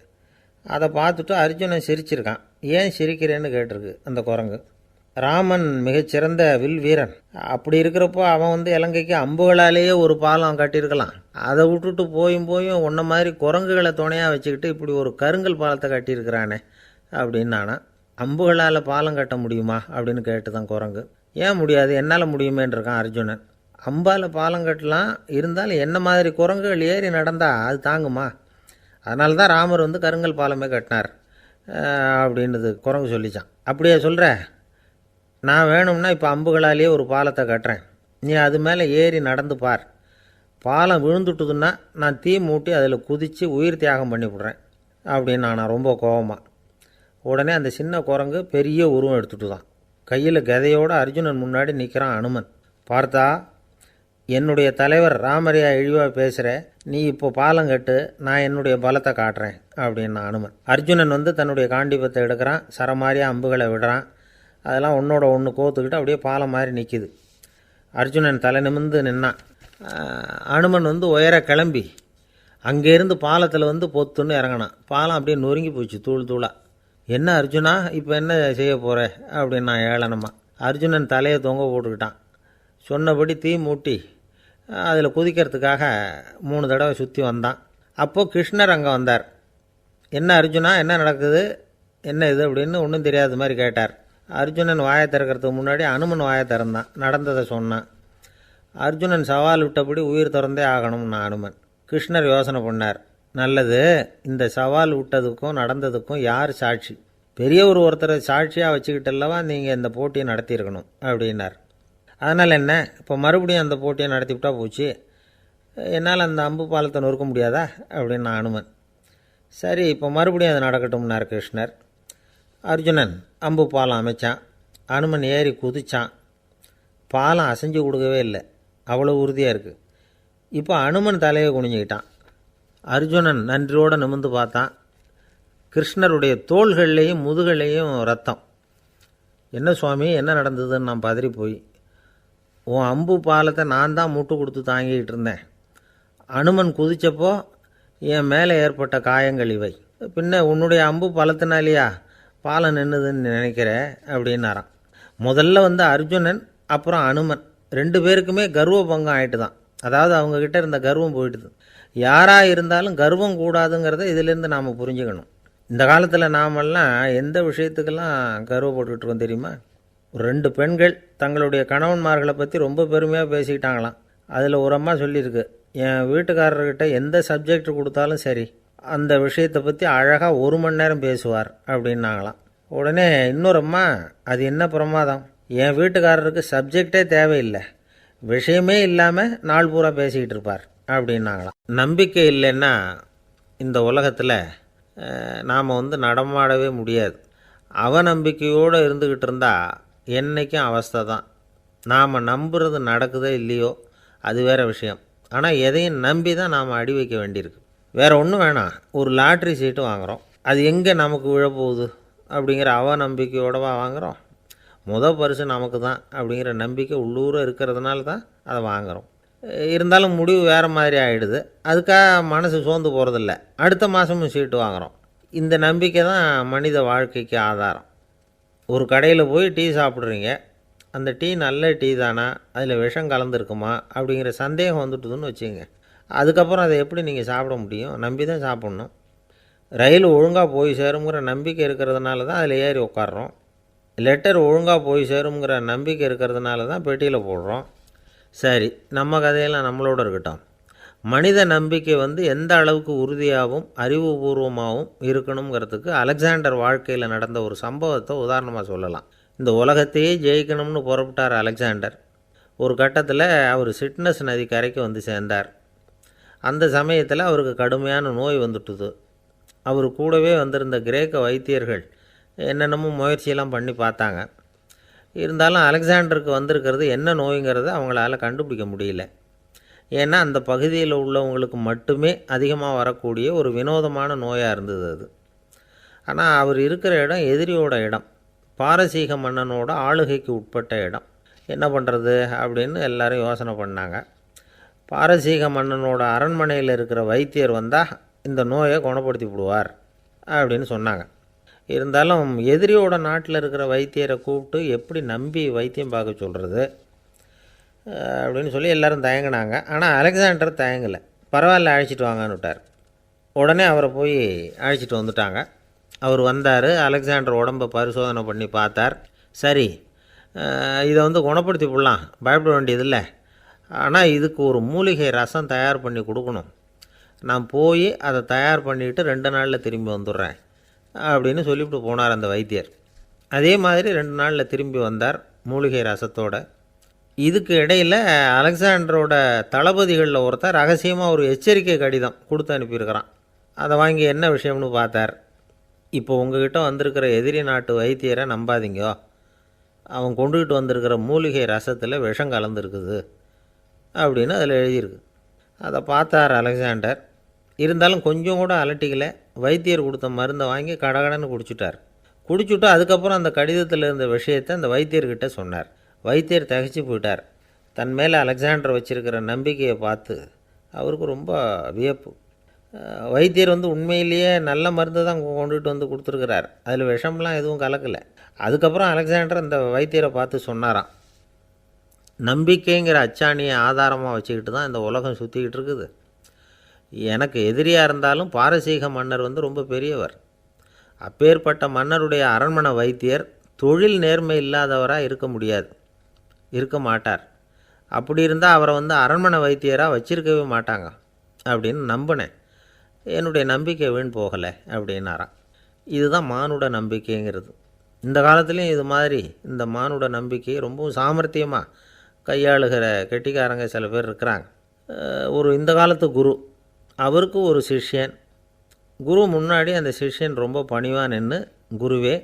அதை பார்த்துட்டு அர்ஜுனன் சிரிச்சிருக்கான். ஏன் சிரிக்கிறேன்னு கேட்டிருக்கு அந்த குரங்கு. ராமன் மிகச்சிறந்த வில் வீரன், அப்படி இருக்கிறப்போ அவன் வந்து இலங்கைக்கு அம்புகளாலேயே ஒரு பாலம் கட்டியிருக்கலாம். அதை விட்டுட்டு போயும் உன்ன மாதிரி குரங்குகளை துணையாக வச்சுக்கிட்டு இப்படி ஒரு கருங்கல் பாலத்தை கட்டியிருக்கிறானே அப்படின்னானா. அம்புகளால் பாலம் கட்ட முடியுமா அப்படின்னு கேட்டு தான் குரங்கு. ஏன் முடியாது, என்னால் முடியுமேன்னு இருக்கான் அர்ஜுனன். அம்பால் பாலம் கட்டலாம், இருந்தாலும் என்ன மாதிரி குரங்குகள் ஏறி நடந்தால் அது தாங்குமா? அதனால தான் ராமர் வந்து கருங்கல் பாலமே கட்டினார் அப்படின்றது குரங்கு சொல்லிச்சான். அப்படியே சொல்கிற, நான் வேணும்னா இப்போ அம்புகளாலேயே ஒரு பாலத்தை கட்டுறேன், நீ அது மேலே ஏறி நடந்து பார். பாலம் விழுந்துட்டுதுன்னா நான் தீ மூட்டி அதில் குதித்து உயிர் தியாகம் பண்ணிவிடுறேன் அப்படின்னு நான் ரொம்ப கோபமாக. உடனே அந்த சின்ன குரங்கு பெரிய உருவம் எடுத்துட்டு தான் கையில் கதையோடு அர்ஜுனன் முன்னாடி நிற்கிறான் அனுமன். பார்த்தா, என்னுடைய தலைவர் ராமரையா இழிவாக பேசுகிற, நீ இப்போ பாலம் கட்டு, நான் என்னுடைய பலத்தை காட்டுறேன் அப்படின்னு அனுமன். அர்ஜுனன் வந்து தன்னுடைய காண்டிபத்தை எடுக்கிறான், சரமாரியாக அம்புகளை விடுறான். அதெல்லாம் ஒன்றோட ஒன்று கோத்துக்கிட்டு அப்படியே பாலம் மாதிரி நிற்கிது. அர்ஜுனன் தலை நிமிர்ந்து நின்னான். அனுமன் வந்து உயர கிளம்பி அங்கேருந்து பாலத்தில் வந்து பொத்துன்னு இறங்கினான். பாலம் அப்படியே நொறுங்கி போச்சு தூள் தூளாக. என்ன அர்ஜுனா, இப்போ என்ன செய்ய போகிற அப்படின்னு நான் ஏளனமா. அர்ஜுனன் தலையை தொங்க போட்டுக்கிட்டான். சொன்னபடி தீ மூட்டி அதில் குதிக்கிறதுக்காக 3 தடவை சுற்றி வந்தான். அப்போது கிருஷ்ணர் அங்கே வந்தார். என்ன அர்ஜுனா, என்ன நடக்குது, என்ன இது அப்படின்னு ஒன்றும் தெரியாத மாதிரி கேட்டார். அர்ஜுனன் வாயை திறக்கிறதுக்கு முன்னாடி அனுமன் வாயை திறந்தான், நடந்ததை சொன்னான். அர்ஜுனன் சவால் விட்டபடி உயிர் திறந்தே ஆகணும்னு அனுமன். கிருஷ்ணர் யோசனை பண்ணார். நல்லது, இந்த சவால் விட்டதுக்கும் நடந்ததுக்கும் யார் சாட்சி? பெரியவர் ஒருத்தரை சாட்சியாக வச்சுக்கிட்டல்லவா நீங்கள் இந்த போட்டியை நடத்தியிருக்கணும் அப்படின்னார். அதனால் என்ன, இப்போ மறுபடியும் அந்த போட்டியை நடத்திவிட்டா போச்சு, என்னால் அந்த அம்பு பாலத்தை நொறுக்க முடியாதா அப்படின்னு அனுமன். சரி, இப்போ மறுபடியும் அது நடக்கட்டும்னார் கிருஷ்ணர். அர்ஜுனன் அம்பு பாலம் அமைச்சான். அனுமன் ஏறி குதிச்சான். பாலம் அசைஞ்சு கொடுக்கவே இல்லை, அவ்வளோ உறுதியாக இருக்குது. இப்போ அனுமன் தலையை குனிஞ்சிக்கிட்டான். அர்ஜுனன் நன்றியோடு நிமிர்ந்து பார்த்தான். கிருஷ்ணருடைய தோள்கள்லேயும் முதுகள்லேயும் ரத்தம். என்ன சுவாமி, என்ன நடந்ததுன்னு நான் பதறி போய், உன் அம்பு பாலத்தை நான் தான் முட்டு கொடுத்து தாங்கிக்கிட்டு இருந்தேன். அனுமன் குதித்தப்போ என் மேலே ஏற்பட்ட காயங்கள் இவை. பின்ன உன்னுடைய அம்பு பலத்தினாலேயா பாலம் நின்றுதுன்னு நினைக்கிற அப்படின்னாரான். முதல்ல வந்து அர்ஜுனன் அப்புறம் அனுமன் 2 பேருக்குமே கர்வ பங்கம் ஆகிட்டு தான். அதாவது அவங்கக்கிட்ட இருந்த கர்வம் போயிட்டுது. யாராக இருந்தாலும் கர்வம் கூடாதுங்கிறத இதிலேருந்து நாம் புரிஞ்சுக்கணும். இந்த காலத்தில் நாமெல்லாம் எந்த விஷயத்துக்கெல்லாம் கர்வப்பட்டுருக்கோம் தெரியுமா? 2 பெண்கள் தங்களுடைய கணவன்மார்களை பற்றி ரொம்ப பெருமையாக பேசிக்கிட்டாங்களாம். அதில் ஒரு அம்மா சொல்லியிருக்கு, என் வீட்டுக்காரர்கிட்ட எந்த சப்ஜெக்ட் கொடுத்தாலும் சரி, அந்த விஷயத்தை பற்றி அழகாக 1 மணி நேரம் பேசுவார் அப்படின்னாங்களாம். உடனே இன்னொரு அம்மா, அது என்ன பிரமாதம், என் வீட்டுக்காரருக்கு சப்ஜெக்டே தேவையில்லை, விஷயமே இல்லாமல் நாள் பூரா பேசிக்கிட்டு இருப்பார் அப்படின்னாங்களாம். நம்பிக்கை இல்லைன்னா இந்த உலகத்தில் நாம் வந்து நடமாடவே முடியாது. அவநம்பிக்கையோடு இருந்துக்கிட்டு இருந்தால் என்றைக்கும் அவஸ்தை தான். நாம் நம்புறது நடக்குதோ இல்லையோ அது வேறு விஷயம். ஆனால் எதையும் நம்பி தான் நாம் அடி வைக்க வேண்டியிருக்கு. வேறு ஒன்றும் வேணாம், ஒரு லாட்ரி சீட்டு வாங்குகிறோம், அது எங்கே நமக்கு விழப்போகுது அப்படிங்கிற அவநம்பிக்கையோடவா வாங்குகிறோம்? பரிசு நமக்கு தான் அப்படிங்கிற நம்பிக்கை உள்ளூர இருக்கிறதுனால தான் அதை வாங்குகிறோம். இருந்தாலும் முடிவு வேறு மாதிரி ஆகிடுது. அதுக்காக மனசு சோர்ந்து போகிறதில்ல, அடுத்த மாதமும் சீட்டு வாங்குகிறோம். இந்த நம்பிக்கை தான் மனித வாழ்க்கைக்கு ஆதாரம். ஒரு கடையில் போய் டீ சாப்பிட்றீங்க, அந்த டீ நல்ல டீ தானா, அதில் விஷம் கலந்துருக்குமா அப்படிங்கிற சந்தேகம் வந்துட்டுதுன்னு வச்சுங்க. அதுக்கப்புறம் அதை எப்படி நீங்கள் சாப்பிட முடியும்? நம்பி தான் சாப்பிட்ணும். ரயில் ஒழுங்காக போய் சேருங்கிற நம்பிக்கை இருக்கிறதுனால தான் அதில் ஏறி உட்காடுறோம். லெட்டர் ஒழுங்காக போய் சேருங்கிற நம்பிக்கை இருக்கிறதுனால தான் பெட்டியில் போடுறோம். சரி, நம்ம கதையெல்லாம் நம்மளோட இருக்கட்டும். மனித நம்பிக்கை வந்து எந்த அளவுக்கு உறுதியாகவும் அறிவுபூர்வமாகவும் இருக்கணுங்கிறதுக்கு அலெக்சாண்டர் வாழ்க்கையில் நடந்த ஒரு சம்பவத்தை உதாரணமாக சொல்லலாம். இந்த உலகத்தையே ஜெயிக்கணும்னு புறப்பட்டார் அலெக்சாண்டர். ஒரு கட்டத்தில் அவர் சிட்னஸ் நதி கரைக்கு வந்து சேர்ந்தார். அந்த சமயத்தில் அவருக்கு கடுமையான நோய் வந்துட்டுது. அவர் கூடவே வந்திருந்த கிரேக்க வைத்தியர்கள் என்னென்னமோ முயற்சியெல்லாம் பண்ணி பார்த்தாங்க. இருந்தாலும் அலெக்சாண்டருக்கு வந்திருக்கிறது என்ன நோய்ங்கிறத அவங்களால கண்டுபிடிக்க முடியல. ஏன்னா அந்த பகுதியில் உள்ளவங்களுக்கு மட்டுமே அதிகமாக வரக்கூடிய ஒரு வினோதமான நோயாக இருந்தது அது. ஆனால் அவர் இருக்கிற இடம் எதிரியோட இடம், பாரசீக மன்னனோட ஆளுகைக்கு உட்பட்ட இடம். என்ன பண்ணுறது அப்படின்னு எல்லாரும் யோசனை பண்ணாங்க. பாரசீக மன்னனோட அரண்மனையில் இருக்கிற வைத்தியர் வந்தால் இந்த நோயை குணப்படுத்தி விடுவார் அப்படின்னு சொன்னாங்க. இருந்தாலும் எதிரியோட நாட்டில் இருக்கிற வைத்தியரை கூப்பிட்டு எப்படி நம்பி வைத்தியம் பார்க்க சொல்கிறது அப்படின்னு சொல்லி எல்லோரும் தயங்கினாங்க. ஆனால் அலெக்சாண்டர் தயங்கலை. பரவாயில்ல, அழைச்சிட்டு வாங்கன்னு விட்டார். உடனே அவரை போய் அழைச்சிட்டு வந்துட்டாங்க. அவர் வந்தார். அலெக்சாண்டர் உடம்பை பரிசோதனை பண்ணி பார்த்தார். சரி, இதை வந்து குணப்படுத்தி விடலாம், பயப்பட வேண்டியதில்லை, ஆனால் இதுக்கு ஒரு மூலிகை ரசம் தயார் பண்ணி கொடுக்கணும். நான் போய் அதை தயார் பண்ணிவிட்டு 2 நாளில் திரும்பி வந்துடுறேன் அப்படின்னு சொல்லிவிட்டு போனார் அந்த வைத்தியர். அதே மாதிரி 2 நாளில் திரும்பி வந்தார் மூலிகை ரசத்தோட. இதுக்கு இடையில் அலெக்சாண்டரோட தளபதிகளில் ஒருத்தர் ரகசியமாக ஒரு எச்சரிக்கை கடிதம் கொடுத்து அனுப்பியிருக்கிறான். அதை வாங்கி என்ன விஷயம்னு பார்த்தார். இப்போ உங்ககிட்ட வந்திருக்கிற எதிரி நாட்டு வைத்தியரை நம்பாதீங்கோ, அவன் கொண்டுகிட்டு வந்திருக்கிற மூலிகை ரசத்தில் விஷம் கலந்துருக்குது அப்படின்னு அதில் எழுதியிருக்கு. அதை பார்த்தார் அலெக்சாண்டர். இருந்தாலும் கொஞ்சம் கூட அலட்டிக்கலை. வைத்தியர் கொடுத்த மருந்தை வாங்கி கடகடன்னு குடிச்சுட்டு அதுக்கப்புறம் அந்த கடிதத்தில் இருந்த விஷயத்தை அந்த வைத்தியர்கிட்ட சொன்னார். வைத்தியர் திகைச்சு போயிட்டார். தன் மேலே அலெக்சாண்டர் வச்சுருக்கிற நம்பிக்கையை பார்த்து அவருக்கு ரொம்ப வியப்பு. வைத்தியர் உண்மையிலேயே நல்ல மருந்து தான் கொண்டுகிட்டு வந்து கொடுத்துருக்கிறார், அதில் விஷம்லாம் எதுவும் கலக்கலை. அதுக்கப்புறம் அலெக்சாண்டர் அந்த வைத்தியரை பார்த்து சொன்னாராம், நம்பிக்கைங்கிற அச்சாணியை ஆதாரமாக வச்சுக்கிட்டு தான் இந்த உலகம் சுற்றிக்கிட்டு இருக்குது. எனக்கு எதிரியாக இருந்தாலும் பாரசீக மன்னர் ரொம்ப பெரியவர். அப்பேற்பட்ட மன்னருடைய அரண்மனை வைத்தியர் தொழில் நேர்மை இல்லாதவராக இருக்க மாட்டார். அப்படி இருந்தால் அவரை அரண்மனை வைத்தியராக வச்சிருக்கவே மாட்டாங்க அப்படின்னு நம்பினேன். என்னுடைய நம்பிக்கை வீண் போகலை அப்படின்னாராம். இதுதான் மானுட நம்பிக்கைங்கிறது. இந்த காலத்துலேயும் இது மாதிரி இந்த மானுட நம்பிக்கையை ரொம்பவும் சாமர்த்தியமாக கையாளுகிற கெட்டிக்காரங்க சில பேர் இருக்கிறாங்க. இந்த காலத்து குரு, அவருக்கு ஒரு சிஷ்யன். குரு முன்னாடி அந்த சிஷ்யன் ரொம்ப பணிவாக நின்று, குருவே,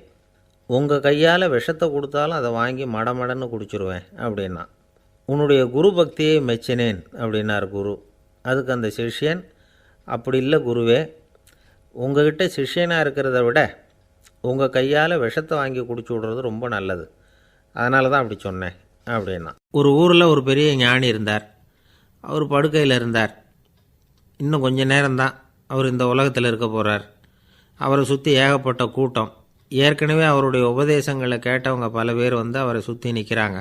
உங்கள் கையால் விஷத்தை கொடுத்தாலும் அதை வாங்கி மடமடன்னு குடிச்சிருவேன் அப்படின்னா. உன்னுடைய குரு பக்தியை மெச்சினேன் அப்படின்னார் குரு. அதுக்கு அந்த சிஷ்யன், அப்படி இல்லை குருவே, உங்ககிட்ட சிஷ்யனாக இருக்கிறத விட உங்கள் கையால் விஷத்தை வாங்கி குடிச்சு விட்றது ரொம்ப நல்லது, அதனால தான் அப்படி சொன்னேன் அப்படின்னா. ஒரு ஊரில் ஒரு பெரிய ஞானி இருந்தார். அவர் படுக்கையில் இருந்தார். இன்னும் கொஞ்சம் நேரம்தான் அவர் இந்த உலகத்தில் இருக்க போகிறார். அவரை சுற்றி ஏகப்பட்ட கூட்டம். ஏற்கனவே அவருடைய உபதேசங்களை கேட்டவங்க பல பேர் அவரை சுற்றி நிற்கிறாங்க.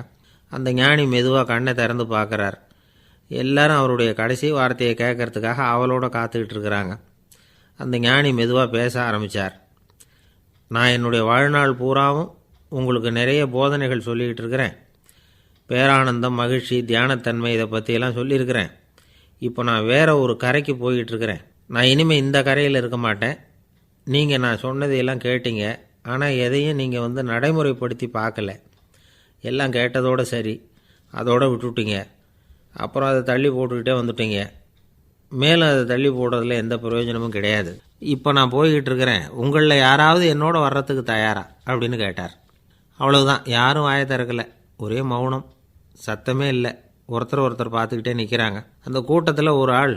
அந்த ஞானி மெதுவாக கண்ணை திறந்து பார்க்குறார். எல்லாரும் அவருடைய கடைசி வார்த்தையை கேட்கறதுக்காக அவளோட காத்துக்கிட்டு இருக்கிறாங்க. அந்த ஞானி மெதுவாக பேச ஆரம்பித்தார். நான் என்னுடைய வாழ்நாள் பூராவும் உங்களுக்கு நிறைய போதனைகள் சொல்லிக்கிட்டு இருக்கிறேன். பேரானந்தம், மகிழ்ச்சி, தியானத்தன்மை, இதை பற்றியெல்லாம் சொல்லியிருக்கிறேன். இப்போ நான் வேறு ஒரு கரைக்கு போய்கிட்டுருக்கிறேன். நான் இனிமேல் இந்த கரையில் இருக்க மாட்டேன். நீங்கள் நான் சொன்னதையெல்லாம் கேட்டீங்க, ஆனால் எதையும் நீங்கள் நடைமுறைப்படுத்தி பார்க்கல. எல்லாம் கேட்டதோடு சரி, அதோடு விட்டுவிட்டீங்க. அப்புறம் அதை தள்ளி போட்டுக்கிட்டே வந்துட்டீங்க. மேலும் அதை தள்ளி போடுறதுல எந்த பிரயோஜனமும் கிடையாது. இப்போ நான் போய்கிட்டு இருக்கிறேன், உங்களில் யாராவது என்னோட வர்றதுக்கு தயாரா அப்படின்னு கேட்டார். அவ்வளவுதான், யாரும் வாயை திறக்கலை. ஒரே மௌனம், சத்தமே இல்லை. ஒருத்தர் பார்த்துக்கிட்டே நிற்கிறாங்க. அந்த கூட்டத்தில் ஒரு ஆள்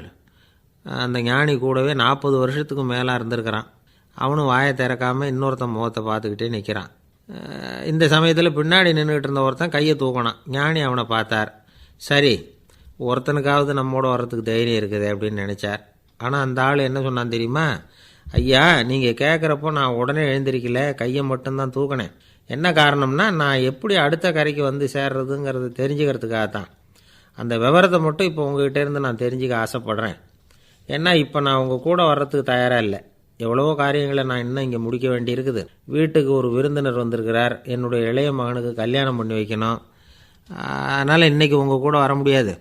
அந்த ஞானி கூடவே 40 வருஷத்துக்கு மேலே இருந்திருக்கிறான். அவனும் வாயை திறக்காமல் இன்னொருத்தன் முகத்தை பார்த்துக்கிட்டே நிற்கிறான். இந்த சமயத்தில் பின்னாடி நின்றுக்கிட்டு இருந்த ஒருத்தன் கையை தூக்கினான். ஞானி அவனை பார்த்தார். சரி, ஒருத்தனுக்காவது நம்மோட வர்றதுக்கு தைரியம் இருக்குது அப்படின்னு நினச்சார். ஆனால் அந்த ஆள் என்ன சொன்னான் தெரியுமா? ஐயா, நீங்கள் கேட்குறப்போ நான் உடனே எழுந்திருக்கல, கையை மட்டும்தான் தூக்கினேன். என்ன காரணம்னா, நான் எப்படி அடுத்த கரைக்கு சேர்றதுங்கிறது தெரிஞ்சுக்கிறதுக்காகத்தான். அந்த விவரத்தை மட்டும் இப்போ உங்ககிட்ட இருந்து நான் தெரிஞ்சுக்க ஆசைப்பட்றேன். ஏன்னா இப்போ நான் உங்கள் கூட வர்றதுக்கு தயாராக இல்லை. எவ்வளவோ காரியங்களை நான் இன்னும் இங்கே முடிக்க வேண்டி இருக்குது. வீட்டுக்கு ஒரு விருந்தினர் வந்திருக்கிறார். என்னுடைய இளைய மகனுக்கு கல்யாணம் பண்ணி வைக்கணும். அதனால் இன்றைக்கி உங்கள் கூட வர முடியாது.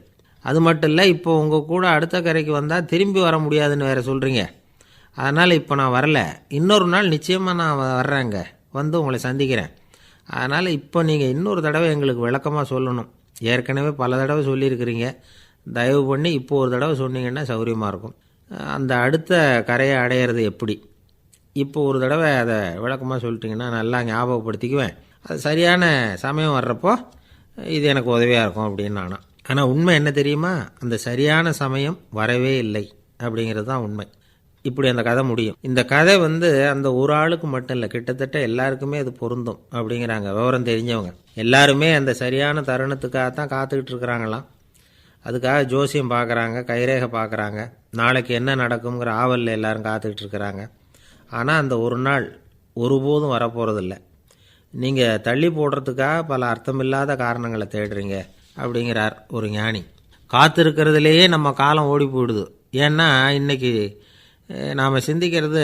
அது மட்டும் இல்லை, இப்போ உங்கள் கூட அடுத்த கரைக்கு வந்தால் திரும்பி வர முடியாதுன்னு வேறு சொல்கிறீங்க. அதனால் இப்போ நான் வரல. இன்னொரு நாள் நிச்சயமாக நான் வர்றேங்க, உங்களை சந்திக்கிறேன். அதனால் இப்போ நீங்கள் இன்னொரு தடவை எங்களுக்கு விளக்கமாக சொல்லணும். ஏற்கனவே பல தடவை சொல்லியிருக்கிறீங்க. தயவு பண்ணி இப்போ ஒரு தடவை சொன்னீங்கன்னா சௌகரியமாக இருக்கும். அந்த அடுத்த கரையை அடையிறது எப்படி? இப்போ ஒரு தடவை அதை விளக்கமாக சொல்லிட்டிங்கன்னா நல்லா ஞாபகப்படுத்திக்குவேன். அது சரியான சமயம் வர்றப்போ இது எனக்கு உதவியாக இருக்கும் அப்படின்னு நானும். ஆனால் உண்மை என்ன தெரியுமா? அந்த சரியான சமயம் வரவே இல்லை அப்படிங்கிறது தான் உண்மை. இப்படி அந்த கதை முடியும். இந்த கதை அந்த ஒரு ஆளுக்கு மட்டும் இல்லை, கிட்டத்தட்ட எல்லாருக்குமே அது பொருந்தும் அப்படிங்கிறாங்க விவரம் தெரிஞ்சவங்க. எல்லாருமே அந்த சரியான தருணத்துக்காகத்தான் காத்துக்கிட்டு இருக்கிறாங்களாம். அதுக்காக ஜோசியம் பார்க்குறாங்க, கைரேகை பார்க்குறாங்க. நாளைக்கு என்ன நடக்குங்கிற ஆவலில் எல்லாரும் காத்துக்கிட்டு இருக்கிறாங்க. ஆனால் அந்த ஒரு நாள் ஒருபோதும் வரப்போகிறதில்ல. நீங்கள் தள்ளி போடுறதுக்காக பல அர்த்தமில்லாத காரணங்களை தேடுறீங்க அப்படிங்கிறார் ஒரு ஞானி. காத்திருக்கிறதுலேயே நம்ம காலம் ஓடி போயிடுது. ஏன்னா இன்றைக்கி நாம் சிந்திக்கிறது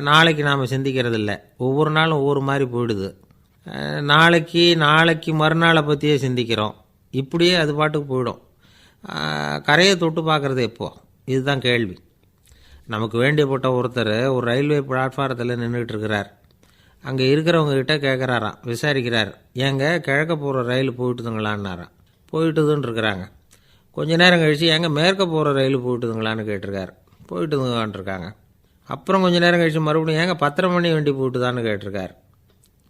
நாளைக்கு நாம் சிந்திக்கிறது இல்லை. ஒவ்வொரு நாளும் ஒவ்வொரு மாதிரி போயிடுது. நாளைக்கு மறுநாளை பற்றியே சிந்திக்கிறோம். இப்படியே அது பாட்டுக்கு போயிடும். கரையை தொட்டு பார்க்குறது எப்போ? இதுதான் கேள்வி. நமக்கு வேண்டியப்பட்ட ஒருத்தர் ஒரு ரயில்வே பிளாட்ஃபாரத்தில் நின்றுட்டு இருக்கிறார். அங்கே இருக்கிறவங்ககிட்ட கேட்குறாராம், விசாரிக்கிறார், ஏங்க கிழக்க போகிற ரயில் போயிட்டுதுங்களான்னாராம். போயிட்டுதுன்னு இருக்கிறாங்க. கொஞ்ச நேரம் கழித்து ஏங்க மேற்க போகிற ரயில் போயிட்டுதுங்களான்னு கேட்டிருக்காரு. போயிட்டுதுங்களான் இருக்காங்க. அப்புறம் கொஞ்சம் நேரம் கழித்து மறுபடியும் ஏங்க 10:30 மணி வண்டி போட்டுதான்னு கேட்டிருக்கார்.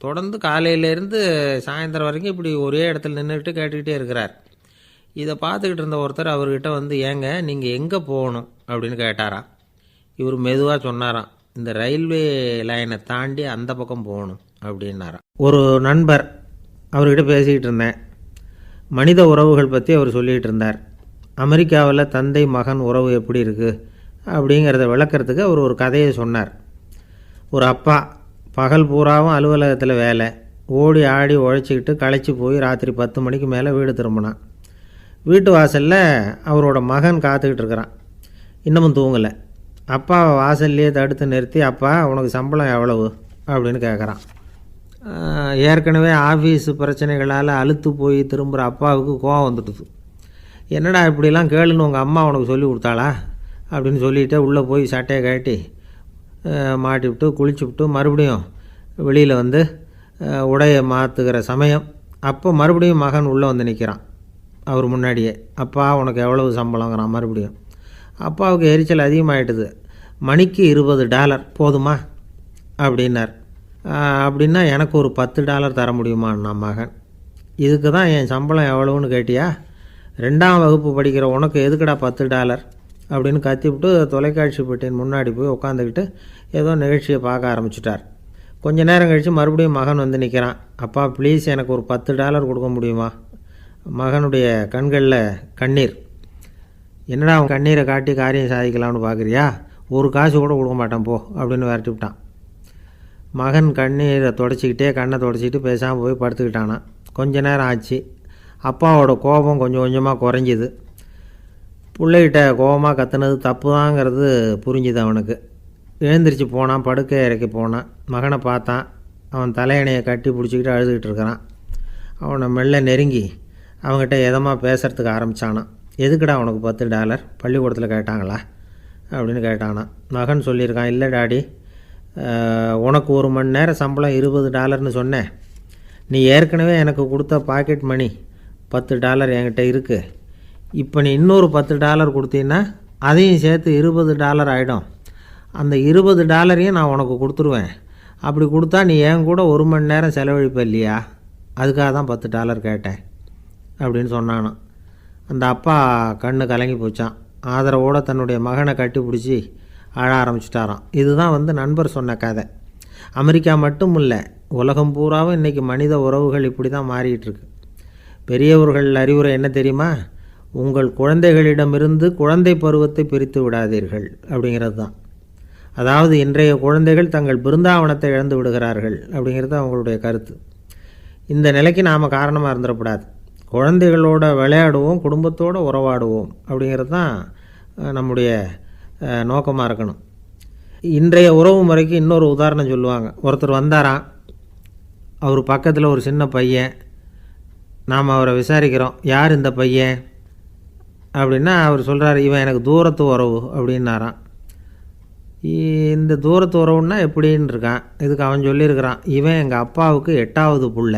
தொடர்ந்து காலையிலேருந்து சாயந்தரம் வரைக்கும் இப்படி ஒரே இடத்துல நின்றுட்டு கேட்டுக்கிட்டே இருக்கிறார். இதை பார்த்துக்கிட்டு இருந்த ஒருத்தர் அவர்கிட்ட வந்து, ஏங்க நீங்கள் எங்கே போகணும் அப்படின்னு கேட்டாராம். இவர் மெதுவாக சொன்னாராம், இந்த ரயில்வே லைனை தாண்டி அந்த பக்கம் போகணும் அப்படின்னாராம். ஒரு நண்பர் அவர்கிட்ட பேசிக்கிட்டு இருந்தேன். மனித உறவுகள் பற்றி அவர் சொல்லிகிட்டு இருந்தார். அமெரிக்காவில் தந்தை மகன் உறவு எப்படி இருக்குது அப்படிங்கிறத விளக்கிறதுக்கு அவர் ஒரு கதையை சொன்னார். ஒரு அப்பா பகல் பூராவும் அலுவலகத்தில் வேலை, ஓடி ஆடி உழைச்சிக்கிட்டு களைச்சி போய் ராத்திரி 10 மணிக்கு மேலே வீடு திரும்பினான். வீட்டு வாசலில் அவரோட மகன் காத்துக்கிட்டு இருக்கிறான். இன்னமும் தூங்கலை. அப்பாவை வாசல்லையே தடுத்து நிறுத்தி, அப்பா உனக்கு சம்பளம் எவ்வளவு அப்படின்னு கேட்குறான். ஏற்கனவே ஆஃபீஸு பிரச்சனைகளால் அலுத்து போய் திரும்புகிற அப்பாவுக்கு கோவம் வந்துடுது. என்னடா இப்படிலாம் கேளுன்னு உங்கள் அம்மா உனக்கு சொல்லி கொடுத்தாளா அப்படின்னு சொல்லிவிட்டு உள்ளே போய் சட்டையை கட்டி மாட்டிவிட்டு குளிச்சுவிட்டு மறுபடியும் வெளியில் வந்து உடையை மாற்றுகிற சமயம் அப்போ மறுபடியும் மகன் உள்ளே வந்து நிற்கிறான் அவர் முன்னாடியே. அப்பா உனக்கு எவ்வளவு சம்பளங்கிறான் மறுபடியும். அப்பாவுக்கு எரிச்சல் அதிகமாகிட்டுது. மணிக்கு $20 போதுமா அப்படின்னார். அப்படின்னா எனக்கு ஒரு $10 தர முடியுமான்னா மகன். இதுக்கு தான் என் சம்பளம் எவ்வளவுன்னு கேட்டியா? 2ஆம் வகுப்பு படிக்கிற உனக்கு எதுக்குடா $10 அப்படின்னு கத்திவிட்டு தொலைக்காட்சி பெட்டியின் முன்னாடி போய் உட்காந்துக்கிட்டு ஏதோ நிகழ்ச்சியை பார்க்க ஆரம்பிச்சிட்டார். கொஞ்ச நேரம் கழித்து மறுபடியும் மகன் வந்து நிற்கிறான். அப்பா ப்ளீஸ் எனக்கு ஒரு $10 கொடுக்க முடியுமா? மகனுடைய கண்களில் கண்ணீர். என்னடா அவன் கண்ணீரை காட்டி காரியம் சாதிக்கலாம்னு பார்க்குறியா? ஒரு காசு கூட கொடுக்க மாட்டான் போ அப்படின்னு விரட்டி விட்டான். மகன் கண்ணீரை தொடச்சிக்கிட்டே கண்ணை தொடச்சிக்கிட்டு பேசாமல் போய் படுத்துக்கிட்டானான். கொஞ்ச நேரம் ஆச்சு. அப்பாவோட கோபம் கொஞ்சம் கொஞ்சமாக குறைஞ்சிது. பிள்ளைகிட்ட கோபமாக கத்துனது தப்பு தாங்கிறது புரிஞ்சுது அவனுக்கு. எழுந்திரிச்சு போனான், படுக்கை இறக்கி போனான். மகனை பார்த்தான். அவன் தலையணையை கட்டி பிடிச்சிக்கிட்டு அழுதுகிட்டு இருக்கிறான். அவனை மெல்ல நெருங்கி அவங்ககிட்ட எதமாக பேசுகிறதுக்கு ஆரம்பித்தானான். எதுக்குடா உனக்கு $10 பள்ளிக்கூடத்தில் கேட்டாங்களா அப்படின்னு கேட்டானான். மகன் சொல்லியிருக்கான், இல்லை டாடி, உனக்கு 1 மணி நேரம் சம்பளம் $20ன்னு சொன்னேன். நீ ஏற்கனவே எனக்கு கொடுத்த பாக்கெட் மணி $10 என்கிட்ட இருக்குது. இப்போ நீ இன்னொரு $10 கொடுத்தீங்கன்னா அதையும் சேர்த்து $20 ஆகிடும். அந்த $20 நான் உனக்கு கொடுத்துருவேன். அப்படி கொடுத்தா நீ என் கூட 1 மணி நேரம் செலவழிப்ப இல்லையா? அதுக்காக தான் $10 கேட்டேன் அப்படின்னு சொன்னானான். அந்த அப்பா கண்ணு கலங்கி போச்சான். ஆதரவோடு தன்னுடைய மகனை கட்டி பிடிச்சி அழ ஆரம்பிச்சிட்டாராம். இதுதான் நண்பர் சொன்ன கதை. அமெரிக்கா மட்டும் இல்லை, உலகம் பூராவும் இன்றைக்கி மனித உறவுகள் இப்படி தான் மாறிட்டுருக்கு. பெரியவர்கள் அறிவுரை என்ன தெரியுமா? உங்கள் குழந்தைகளிடமிருந்து குழந்தை பருவத்தை பிரித்து விடாதீர்கள் அப்படிங்கிறது தான். அதாவது இன்றைய குழந்தைகள் தங்கள் பிருந்தாவனத்தை இழந்து விடுகிறார்கள் அப்படிங்கிறது அவங்களுடைய கருத்து. இந்த நிலைக்கு நாம் காரணமாக இருந்துடக்கூடாது. குழந்தைகளோட விளையாடுவோம், குடும்பத்தோடு உறவாடுவோம் அப்படிங்கிறது தான் நம்முடைய நோக்கமாக இருக்கணும். இன்றைய உறவு முறைக்கு இன்னொரு உதாரணம் சொல்லுவாங்க. ஒருத்தர் வந்தாராம். அவர் பக்கத்தில் ஒரு சின்ன பையன். நாம் அவரை விசாரிக்கிறோம், யார் இந்த பையன் அப்படின்னா அவர் சொல்கிறார், இவன் எனக்கு தூரத்து உறவு அப்படின்னாராம். இந்த தூரத்து உறவுன்னா எப்படின்னு இருக்கான். இதுக்கு அவன் சொல்லியிருக்கிறான், இவன் எங்கள் அப்பாவுக்கு 8வது புள்ள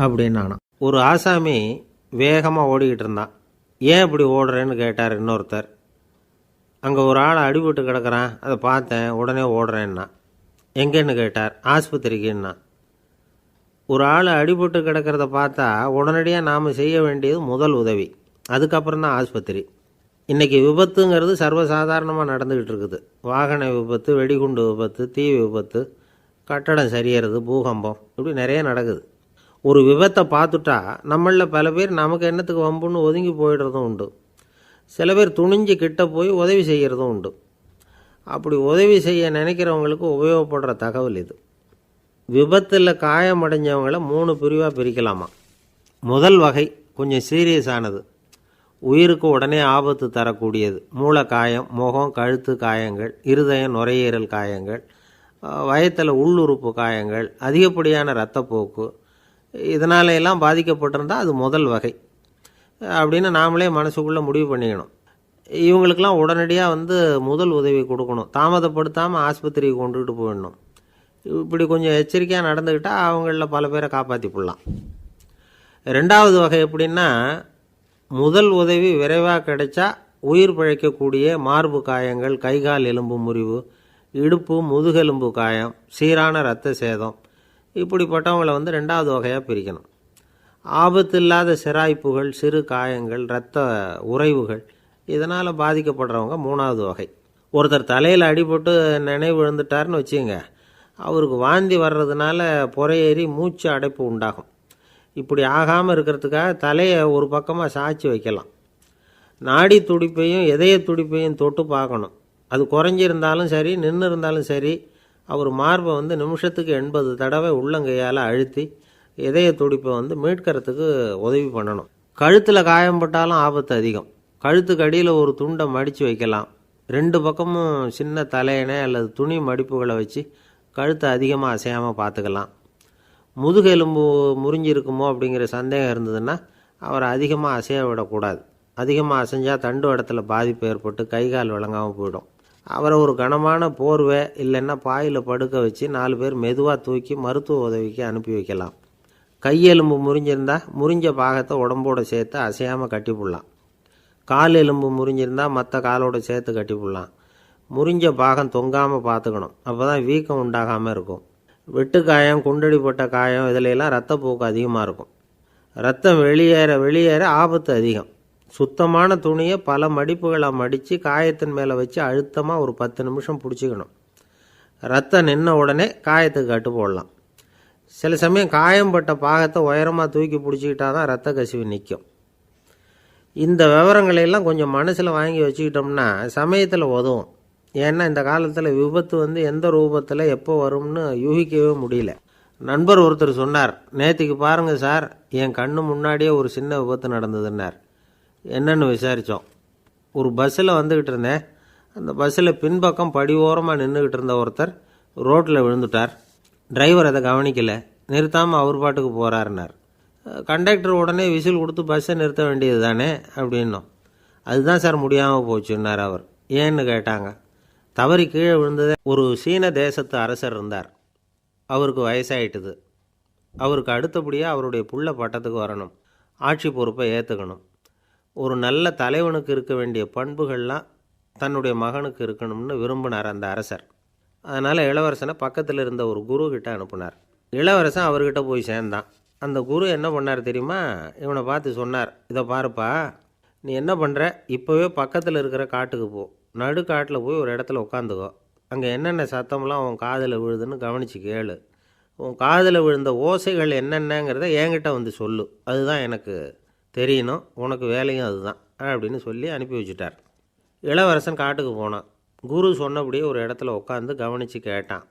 அப்படின்னானான். ஒரு ஆசாமி வேகமாக ஓடிக்கிட்டு இருந்தான். ஏன் இப்படி ஓடுறேன்னு கேட்டார் இன்னொருத்தர். அங்கே ஒரு ஆள் அடிபட்டு கிடக்கிறான், அதை பார்த்தேன், உடனே ஓடுறேன்னா. எங்கேன்னு கேட்டார். ஆஸ்பத்திரிக்குன்னா. ஒரு ஆள் அடிபட்டு கிடக்கிறத பார்த்தா உடனடியாக நாம் செய்ய வேண்டியது முதல் உதவி, அதுக்கப்புறம் தான் ஆஸ்பத்திரி. இன்றைக்கி விபத்துங்கிறது சர்வசாதாரணமாக நடந்துக்கிட்டு இருக்குது. வாகன விபத்து, வெடிகுண்டு விபத்து, தீ விபத்து, கட்டடம் சரியறது, பூகம்பம், இப்படி நிறைய நடக்குது. ஒரு விபத்தை பார்த்துட்டா நம்மளில் பல பேர் நமக்கு என்னத்துக்கு வம்புன்னு ஒதுங்கி போயிடுறதும் உண்டு. சில பேர் துணிஞ்சு கிட்ட போய் உதவி செய்கிறதும் உண்டு. அப்படி உதவி செய்ய நினைக்கிறவங்களுக்கு உபயோகப்படுற தகவல் இது. விபத்தில் காயமடைஞ்சவங்களை 3 பிரிவாக பிரிக்கலாமா. முதல் வகை கொஞ்சம் சீரியஸானது, உயிருக்கு உடனே ஆபத்து தரக்கூடியது. மூளை காயம், முகம், கழுத்து காயங்கள், இருதயம், நுரையீரல் காயங்கள், வயத்தில் உள்ளுறுப்பு காயங்கள், அதிகப்படியான இரத்தப்போக்கு, இதனால எல்லாம் பாதிக்கப்பட்டிருந்தால் அது முதல் வகை. அப்படின்னு நாமளே மனசுக்குள்ளே முடிவு பண்ணிக்கணும். இவங்களுக்கெல்லாம் உடனடியாக முதல் உதவி கொடுக்கணும். தாமதப்படுத்தாமல் ஆஸ்பத்திரிக்கு கொண்டுகிட்டு போயிடணும். இப்படி கொஞ்சம் எச்சரிக்கையாக நடந்துக்கிட்டால் அவங்களில் பல பேரை காப்பாற்றி போடலாம். ரெண்டாவது வகை எப்படின்னா, முதல் உதவி விரைவாக கிடைச்சா உயிர் பிழைக்கக்கூடிய மார்பு காயங்கள், கைகால் எலும்பு முறிவு, இடுப்பு முதுகெலும்பு காயம், சீரான இரத்த சேதம், இப்படிப்பட்டவங்களை ரெண்டாவது வகையாக பிரிக்கணும். ஆபத்து இல்லாத சிராய்ப்புகள், சிறு காயங்கள், இரத்த உறைவுகள், இதனால் பாதிக்கப்படுறவங்க மூணாவது வகை. ஒருத்தர் தலையில் அடிபட்டு நினைவு இழந்துட்டார்னு வச்சுங்க, அவருக்கு வாந்தி வர்றதுனால புறையேறி மூச்சு அடைப்பு உண்டாகும். இப்படி ஆகாமல் இருக்கிறதுக்காக தலையை ஒரு பக்கமாக சாய்ச்சி வைக்கலாம். நாடி துடிப்பையும் இதய துடிப்பையும் தொட்டு பார்க்கணும். அது குறைஞ்சிருந்தாலும் சரி, நின்று இருந்தாலும் சரி, அவர் மார்பை நிமிஷத்துக்கு 80 தடவை உள்ளங்கையால் அழுத்தி இதய துடிப்பை மீட்கிறதுக்கு உதவி பண்ணணும். கழுத்தில் காயம்பட்டாலும் ஆபத்து அதிகம். கழுத்துக்கு அடியில் ஒரு துண்டை மடித்து வைக்கலாம். 2 பக்கமும் சின்ன தலையணை அல்லது துணி மடிப்புகளை வச்சு கழுத்தை அதிகமாக அசையாமல் பார்த்துக்கலாம். முதுகெலும்பு முறிஞ்சிருக்குமோ அப்படிங்கிற சந்தேகம் இருந்ததுன்னா அவரை அதிகமாக அசைய விடக்கூடாது. அதிகமாக அசைஞ்சால் தண்டு இடத்துல பாதிப்பு ஏற்பட்டு கைகால் விளங்காமல் போயிடும். அவரை ஒரு கனமான போர்வை இல்லைன்னா பாயில் படுக்க வச்சு 4 பேர் மெதுவாக தூக்கி மருத்துவ உதவிக்கு அனுப்பி வைக்கலாம். கையெலும்பு முறிஞ்சிருந்தால் முறிஞ்ச பாகத்தை உடம்போடு சேர்த்து அசையாமல் கட்டி போடலாம். கால் எலும்பு முறிஞ்சிருந்தால் மற்ற காலோடு சேர்த்து கட்டி போடலாம். முறிஞ்ச பாகம் தொங்காமல் பார்த்துக்கணும். அப்போ தான் வீக்கம் உண்டாகாமல் இருக்கும். வெட்டு காயம், குண்டடிப்பட்ட காயம், இதிலெல்லாம் ரத்தப்போக்கு அதிகமாக இருக்கும். ரத்தம் வெளியேற ஆபத்து அதிகம். சுத்தமான துணியை பல மடிப்புகளை மடித்து காயத்தின் மேலே வச்சு அழுத்தமாக ஒரு 10 நிமிஷம் பிடிச்சிக்கணும். ரத்தம் நின்ன உடனே காயத்துக்கு கட்டு போடலாம். சில சமயம் காயம்பட்ட பாகத்தை உயரமாக தூக்கி பிடிச்சிக்கிட்டா தான் ரத்த கசிவு நிற்கும். இந்த விவரங்களையெல்லாம் கொஞ்சம் மனசில் வாங்கி வச்சுக்கிட்டோம்னா சமயத்தில் உதவும். ஏன்னா இந்த காலத்தில் விபத்து எந்த ரூபத்தில் எப்போ வரும்னு யூகிக்கவே முடியல. நண்பர் ஒருத்தர் சொன்னார், நேற்றுக்கு பாருங்கள் சார், என் கண்ணு முன்னாடியே ஒரு சின்ன விபத்து நடந்ததுன்னார். என்னன்னு விசாரித்தோம். ஒரு பஸ்ஸில் வந்துக்கிட்டு இருந்தேன். அந்த பஸ்ஸில் பின்பக்கம் படி ஓரமாக நின்றுக்கிட்டு இருந்த ஒருத்தர் ரோட்டில் விழுந்துட்டார். டிரைவர் அதை கவனிக்கலை, நிறுத்தாமல் அவர் பாட்டுக்கு போகிறாருன்னார். கண்டக்டர் உடனே விசில் கொடுத்து பஸ்ஸை நிறுத்த வேண்டியது தானே அப்படின்னோம். அதுதான் சார் முடியாமல் போச்சுன்னார் அவர். ஏன்னு கேட்டாங்க. தவறி கீழே விழுந்ததே ஒரு சீன தேசத்து அரசர் இருந்தார். அவருக்கு வயசாயிட்டுது. அவருக்கு அடுத்தபடியாக அவருடைய புள்ள பட்டத்துக்கு வரணும், ஆட்சி பொறுப்பை ஏற்றுக்கணும். ஒரு நல்ல தலைவனுக்கு இருக்க வேண்டிய பண்புகள்லாம் தன்னுடைய மகனுக்கு இருக்கணும்னு விரும்பினார் அந்த அரசர். அதனால் இளவரசனை பக்கத்தில் இருந்த ஒரு குரு கிட்ட அனுப்புனார். இளவரசன் அவர்கிட்ட போய் சேர்ந்தான். அந்த குரு என்ன பண்ணார் தெரியுமா? இவனை பார்த்து சொன்னார், இதை பாருப்பா, நீ என்ன பண்ணுற, இப்போவே பக்கத்தில் இருக்கிற காட்டுக்கு போ, நடு காட்டில் போய் ஒரு இடத்துல உட்காந்துக்கோ. அங்கே என்னென்ன சத்தம்லாம் உன் காதில் விழுதுன்னு கவனித்து கேளு. உன் காதில் விழுந்த ஓசைகள் என்னென்னங்கிறத என்கிட்ட சொல்லு, அதுதான் எனக்கு தெரியணும், உனக்கு வேலையும் அதுதான் அப்படின்னு சொல்லி அனுப்பி வச்சுட்டார். இளவரசன் காட்டுக்கு போனான். குரு சொன்னபடியே ஒரு இடத்துல உட்காந்து கவனித்து கேட்டான்.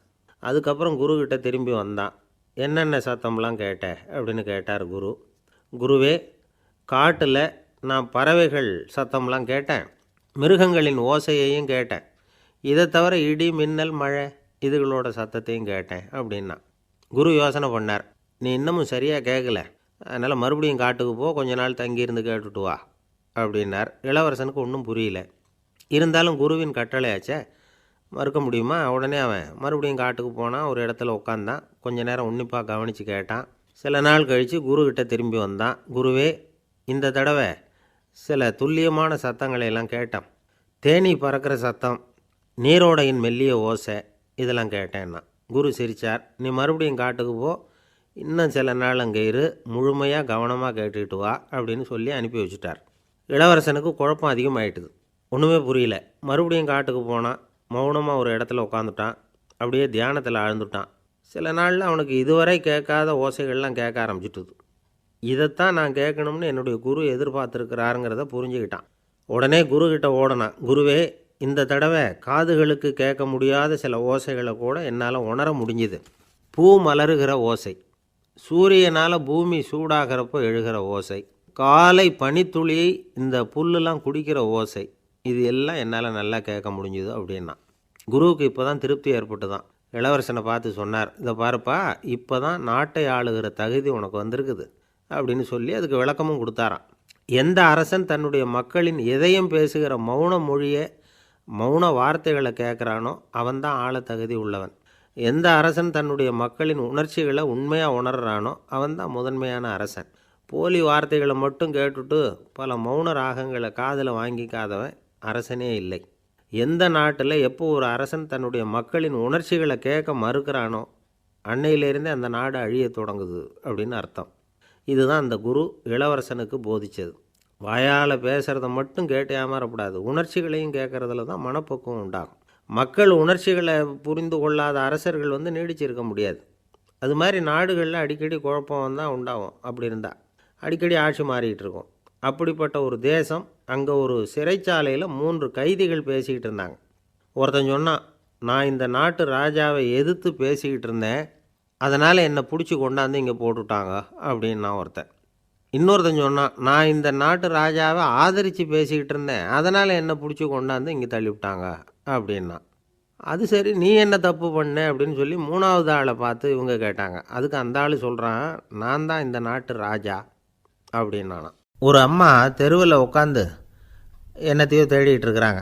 அதுக்கப்புறம் குருக்கிட்ட திரும்பி வந்தான். என்னென்ன சத்தம்லாம் கேட்ட அப்படின்னு கேட்டார் குரு. குருவே, காட்டில் நான் பறவைகள் சத்தம்லாம் கேட்டேன், மிருகங்களின் ஓசையையும் கேட்டேன், இதை தவிர இடி, மின்னல், மழை இதுகளோட சத்தத்தையும் கேட்டேன் அப்படின்னா. குரு யோசனை பண்ணார், நீ இன்னமும் சரியாக கேட்கல, அதனால் மறுபடியும் காட்டுக்கு போ, கொஞ்ச நாள் தங்கியிருந்து கேட்டுட்டு வா அப்படின்னார். இளவரசனுக்கு ஒன்றும் புரியல. இருந்தாலும் குருவின் கட்டளையாச்சே, மறுக்க முடியுமா? உடனே அவன் மறுபடியும் காட்டுக்கு போனான். ஒரு இடத்துல உட்காந்தான். கொஞ்ச நேரம் உன்னிப்பாக கவனித்து கேட்டான். சில நாள் கழித்து குருக்கிட்ட திரும்பி வந்தான். குருவே, இந்த தடவை சில துல்லியமான சத்தங்களையெல்லாம் கேட்டான். தேனீ பறக்கிற சத்தம், நீரோடையின் மெல்லிய ஓசை, இதெல்லாம் கேட்டேன்னா. குரு சிரித்தார். நீ மறுபடியும் காட்டுக்கு போ, இன்னும் சில நாள் அங்கே இரு, முழுமையாக கவனமாக கேட்டுக்கிட்டு வா அப்படின்னு சொல்லி அனுப்பி வச்சுட்டார். இளவரசனுக்கு குழப்பம் அதிகமாகிட்டுது. ஒன்றுமே புரியல. மறுபடியும் காட்டுக்கு போனான். மௌனமாக ஒரு இடத்துல உட்காந்துட்டான். அப்படியே தியானத்தில் ஆழ்ந்துட்டான். சில நாளில் அவனுக்கு இதுவரை கேட்காத ஓசைகள்லாம் கேட்க ஆரம்பிச்சிட்டுது. இதைத்தான் நான் கேட்கணும்னு என்னுடைய குரு எதிர்பார்த்துருக்கிறாருங்கிறத புரிஞ்சுக்கிட்டான். உடனே குருக்கிட்ட ஓடனான். குருவே, இந்த தடவை காதுகளுக்கு கேட்க முடியாத சில ஓசைகளை கூட என்னால் உணர முடிஞ்சுது. பூ மலருகிற ஓசை, சூரியனால் பூமி சூடாகிறப்போ எழுகிற ஓசை, காலை பனித்துளி இந்த புல்லுலாம் குடிக்கிற ஓசை, இது எல்லாம் என்னால் நல்லா கேட்க முடிஞ்சுது அப்படின்னா. குருவுக்கு இப்போ தான் திருப்தி ஏற்பட்டு தான். இளவரசனை பார்த்து சொன்னார், இதை பாருப்பா, இப்போ தான் நாட்டை ஆளுகிற தகுதி உனக்கு வந்திருக்குது அப்படின்னு சொல்லி அதுக்கு விளக்கமும் கொடுத்தாராம். எந்த அரசன் தன்னுடைய மக்களின் இதயம் பேசுகிற மௌன மொழியை மௌன வார்த்தைகளை கேட்குறானோ அவன்தான் ஆள தகுதி உள்ளவன். எந்த அரசன் தன்னுடைய மக்களின் உணர்ச்சிகளை உண்மையாக உணர்றானோ அவன்தான் முதன்மையான அரசன். போலி வார்த்தைகளை மட்டும் கேட்டுட்டு பல மௌன ராகங்களை காதில் வாங்கிக்காதவன் அரசனே இல்லை. எந்த நாட்டில் எப்போ ஒரு அரசன் தன்னுடைய மக்களின் உணர்ச்சிகளை கேட்க மறுக்கிறானோ அன்னையிலேருந்தே அந்த நாடு அழிய தொடங்குது அப்படின்னு அர்த்தம். இதுதான் அந்த குரு இளவரசனுக்கு போதித்தது. வாயால் பேசுகிறத மட்டும் கேட்டு ஏமாறக்கூடாது, உணர்ச்சிகளையும் கேட்குறதுல தான் மனப்பக்குவம் உண்டாகும். மக்கள் உணர்ச்சிகளை புரிந்து கொள்ளாத அரசர்கள் நீடிச்சிருக்க முடியாது. அது மாதிரி நாடுகளில் அடிக்கடி குழப்பம் தான் உண்டாகும். அப்படி இருந்தால் அடிக்கடி ஆட்சி மாறிக்கிட்டு இருக்கும். அப்படிப்பட்ட ஒரு தேசம், அங்கே ஒரு சிறைச்சாலையில் 3 கைதிகள் பேசிக்கிட்டு இருந்தாங்க. ஒருத்தன் சொன்னான், நான் இந்த நாட்டு ராஜாவை எதிர்த்து பேசிக்கிட்டு இருந்தேன், அதனால் என்னை பிடிச்சி கொண்டாந்து இங்கே போட்டுவிட்டாங்க அப்படின்னா ஒருத்தன். இன்னொருத்தன் சொன்னான், நான் இந்த நாட்டு ராஜாவை ஆதரித்து பேசிக்கிட்டு இருந்தேன், அதனால் என்னை பிடிச்சி கொண்டாந்து இங்கே தள்ளிவிட்டாங்க அப்படின்னா. அது சரி, நீ என்ன தப்பு பண்ண அப்படின்னு சொல்லி 3வது ஆளை பார்த்து இவங்க கேட்டாங்க. அதுக்கு அந்த ஆள் சொல்கிறான், நான் தான் இந்த நாட்டு ராஜா அப்படின்னானா. ஒரு அம்மா தெருவில் உட்காந்து என்னத்தையோ தேடிட்டு இருக்கிறாங்க.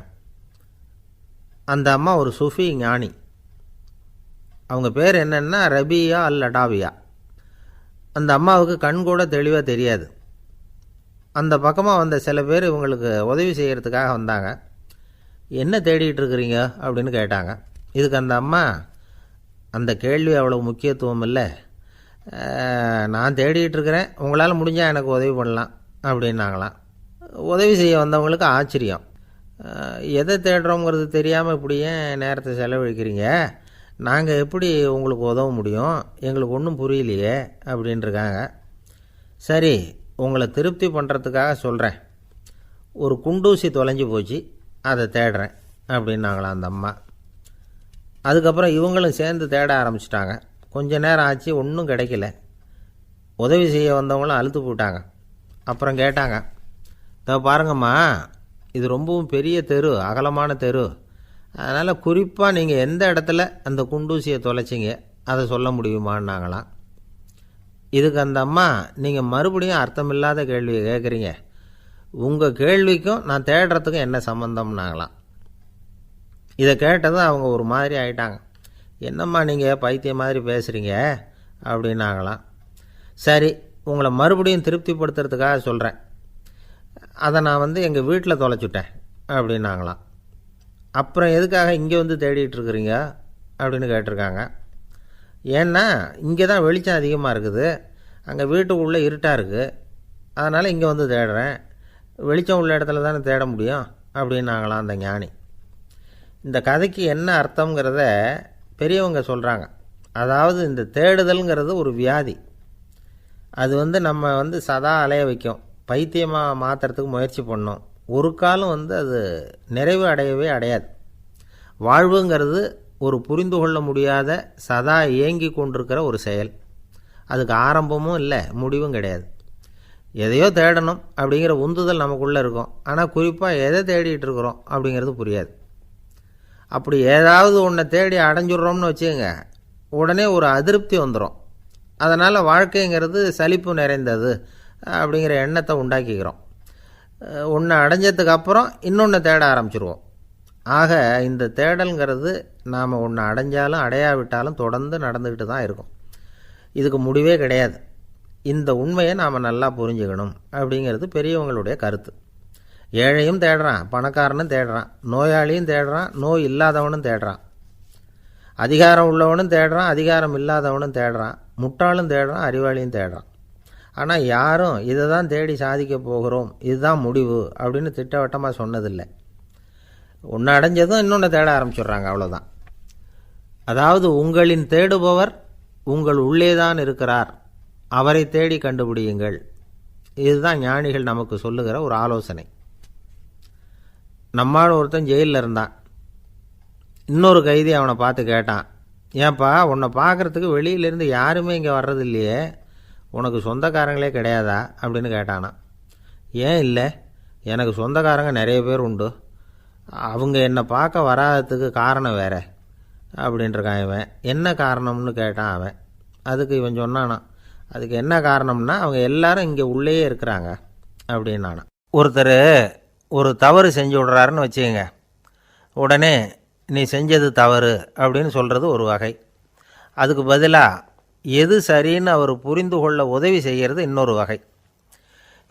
அந்த அம்மா ஒரு சூஃபி ஞானி. அவங்க பேர் என்னென்னா ரபியா அல் அடாவியா. அந்த அம்மாவுக்கு கண் கூட தெளிவாக தெரியாது. அந்த பக்கமாக வந்த சில பேர் இவங்களுக்கு உதவி செய்கிறதுக்காக வந்தாங்க. என்ன தேடிட்டு இருக்கிறீங்க அப்படின்னு கேட்டாங்க. இதுக்கு அந்த அம்மா, அந்த கேள்வி அவ்வளோ முக்கியத்துவம் இல்லை, நான் தேடிட்டு இருக்கிறேன், உங்களால் முடிஞ்சால் எனக்கு உதவி பண்ணலாம் அப்படின்னாங்களாம். உதவி செய்ய வந்தவங்களுக்கு ஆச்சரியம். எதை தேடுறோங்கிறது தெரியாமல் இப்படி ஏன் நேரத்தை செலவழிக்கிறீங்க, நாங்கள் எப்படி உங்களுக்கு உதவ முடியும், எங்களுக்கு ஒன்றும் புரியலையே அப்படின்ட்டுருக்காங்க. சரி, உங்களை திருப்தி பண்ணுறதுக்காக சொல்கிறேன், ஒரு குண்டூசி தொலைஞ்சி போச்சு, அதை தேடுறேன் அப்படின்னாங்களாம் அந்த அம்மா. அதுக்கப்புறம் இவங்களும் சேர்ந்து தேட ஆரம்பிச்சிட்டாங்க. கொஞ்ச நேரம் ஆச்சு, ஒன்றும் கிடைக்கல. உதவி செய்ய வந்தவங்களும் அழுத்து போட்டாங்க. அப்புறம் கேட்டாங்க, இதை பாருங்கம்மா, இது ரொம்பவும் பெரிய தெரு, அகலமான தெரு, அதனால் குறிப்பாக நீங்கள் எந்த இடத்துல அந்த குண்டூசியை தொலைச்சிங்க அதை சொல்ல முடியுமான்னாங்களாம். இதுக்கு அந்த அம்மா, நீங்கள் மறுபடியும் அர்த்தமில்லாத கேள்வியை கேட்குறீங்க, உங்கள் கேள்விக்கும் நான் தேடுறதுக்கும் என்ன சம்மந்தம்னாங்களாம். இதை கேட்டதும் அவங்க ஒரு மாதிரி ஆகிட்டாங்க. என்னம்மா நீங்கள் பைத்தியம் மாதிரி பேசுகிறீங்க அப்படின்னாங்களாம். சரி, உங்களை மறுபடியும் திருப்திப்படுத்துறதுக்காக சொல்கிறேன், அதை நான் எங்கள் வீட்டில் தொலைச்சுட்டேன் அப்படின்னாங்களாம். அப்புறம் எதுக்காக இங்கே தேடிட்டு இருக்கிறீங்க அப்படின்னு கேட்டிருக்காங்க. ஏன்னா இங்கே தான் வெளிச்சம் அதிகமாக இருக்குது, அங்கே வீட்டுக்குள்ளே இருட்டாக இருக்குது, அதனால் இங்கே தேடுறேன், வெளிச்சம் உள்ள இடத்துல தானே தேட முடியும் அப்படின்னாங்களாம் அந்த ஞானி. இந்த கதைக்கு என்ன அர்த்தங்கிறத பெரியவங்க சொல்கிறாங்க. அதாவது இந்த தேடுதல்ங்கிறது ஒரு வியாதி. அது நம்ம சதா அலைய வைக்கும், பைத்தியமாக மாற்றுறதுக்கு முயற்சி பண்ணோம். ஒரு காலம் அது நிறைவு அடையவே அடையாது. வாழ்வுங்கிறது ஒரு புரிந்து கொள்ள முடியாத சதா இயங்கி கொண்டிருக்கிற ஒரு செயல். அதுக்கு ஆரம்பமும் இல்லை, முடிவும் கிடையாது. எதையோ தேடணும் அப்படிங்கிற உந்துதல் நமக்குள்ளே இருக்கும், ஆனால் குறிப்பாக எதை தேடிட்டு இருக்கிறோம் அப்படிங்கிறது புரியாது. அப்படி ஏதாவது ஒன்றை தேடி அடைஞ்சிட்றோம்னு வச்சுக்கோங்க, உடனே ஒரு அதிருப்தி வந்துடும். அதனால் வாழ்க்கைங்கிறது சலிப்பு நிறைந்தது அப்படிங்கிற எண்ணத்தை உண்டாக்கிக்கிறோம். ஒன்று அடைஞ்சதுக்கு அப்புறம் இன்னொன்று தேட ஆரம்பிச்சிருவோம். ஆக இந்த தேடல்ங்கிறது நாம் ஒன்று அடைஞ்சாலும் அடையாவிட்டாலும் தொடர்ந்து நடந்துக்கிட்டு தான் இருக்கும். இதுக்கு முடிவே கிடையாது. இந்த உண்மையை நாம் நல்லா புரிஞ்சுக்கணும் அப்படிங்கிறது பெரியவங்களுடைய கருத்து. ஏழையும் தேடுறான், பணக்காரனும் தேடுறான், நோயாளியும் தேடுறான், நோய் இல்லாதவனும் தேடுறான், அதிகாரம் உள்ளவனும் தேடுறான், அதிகாரம் இல்லாதவனும் தேடுறான், முட்டாளும் தேடுறான், அறிவாளியும் தேடுறான். ஆனால் யாரும் இதை தான் தேடி சாதிக்க போகிறோம், இதுதான் முடிவு அப்படின்னு திட்டவட்டமாக சொன்னதில்லை. ஒன்று அடைஞ்சதும் இன்னொன்று தேட ஆரம்பிச்சிடுறாங்க, அவ்வளோதான். அதாவது உங்களின் தேடுபவர் உங்கள் உள்ளே தான் இருக்கிறார், அவரை தேடி கண்டுபிடியுங்கள். இதுதான் ஞானிகள் நமக்கு சொல்லுகிற ஒரு ஆலோசனை. நம்மால் ஒருத்தன் ஜெயிலில் இருந்தான். இன்னொரு கைதி அவனை பார்த்து கேட்டான், ஏன்பா உன்னை பார்க்குறதுக்கு வெளியிலேருந்து யாருமே இங்கே வர்றது இல்லையே, உனக்கு சொந்தக்காரங்களே கிடையாதா அப்படின்னு கேட்டானா. ஏன் இல்லை, எனக்கு சொந்தக்காரங்க நிறைய பேர் உண்டு, அவங்க என்னை பார்க்க வராததுக்கு காரணம் வேற அப்படின்ட்டுருக்கான் இவன். என்ன காரணம்னு கேட்டான் அவன். அதுக்கு இவன் சொன்னானா, அதுக்கு என்ன காரணம்னா அவங்க எல்லாரும் இங்கே உள்ளேயே இருக்கிறாங்க, அப்படின்னு ஒருத்தர் ஒரு தவறு செஞ்சு விட்றாருன்னு வச்சுக்கோங்க. உடனே நீ செஞ்சது தவறு அப்படின்னு சொல்கிறது ஒரு வகை. அதுக்கு பதிலாக எது சரின்னு அவர் புரிந்து கொள்ள உதவி செய்கிறது இன்னொரு வகை.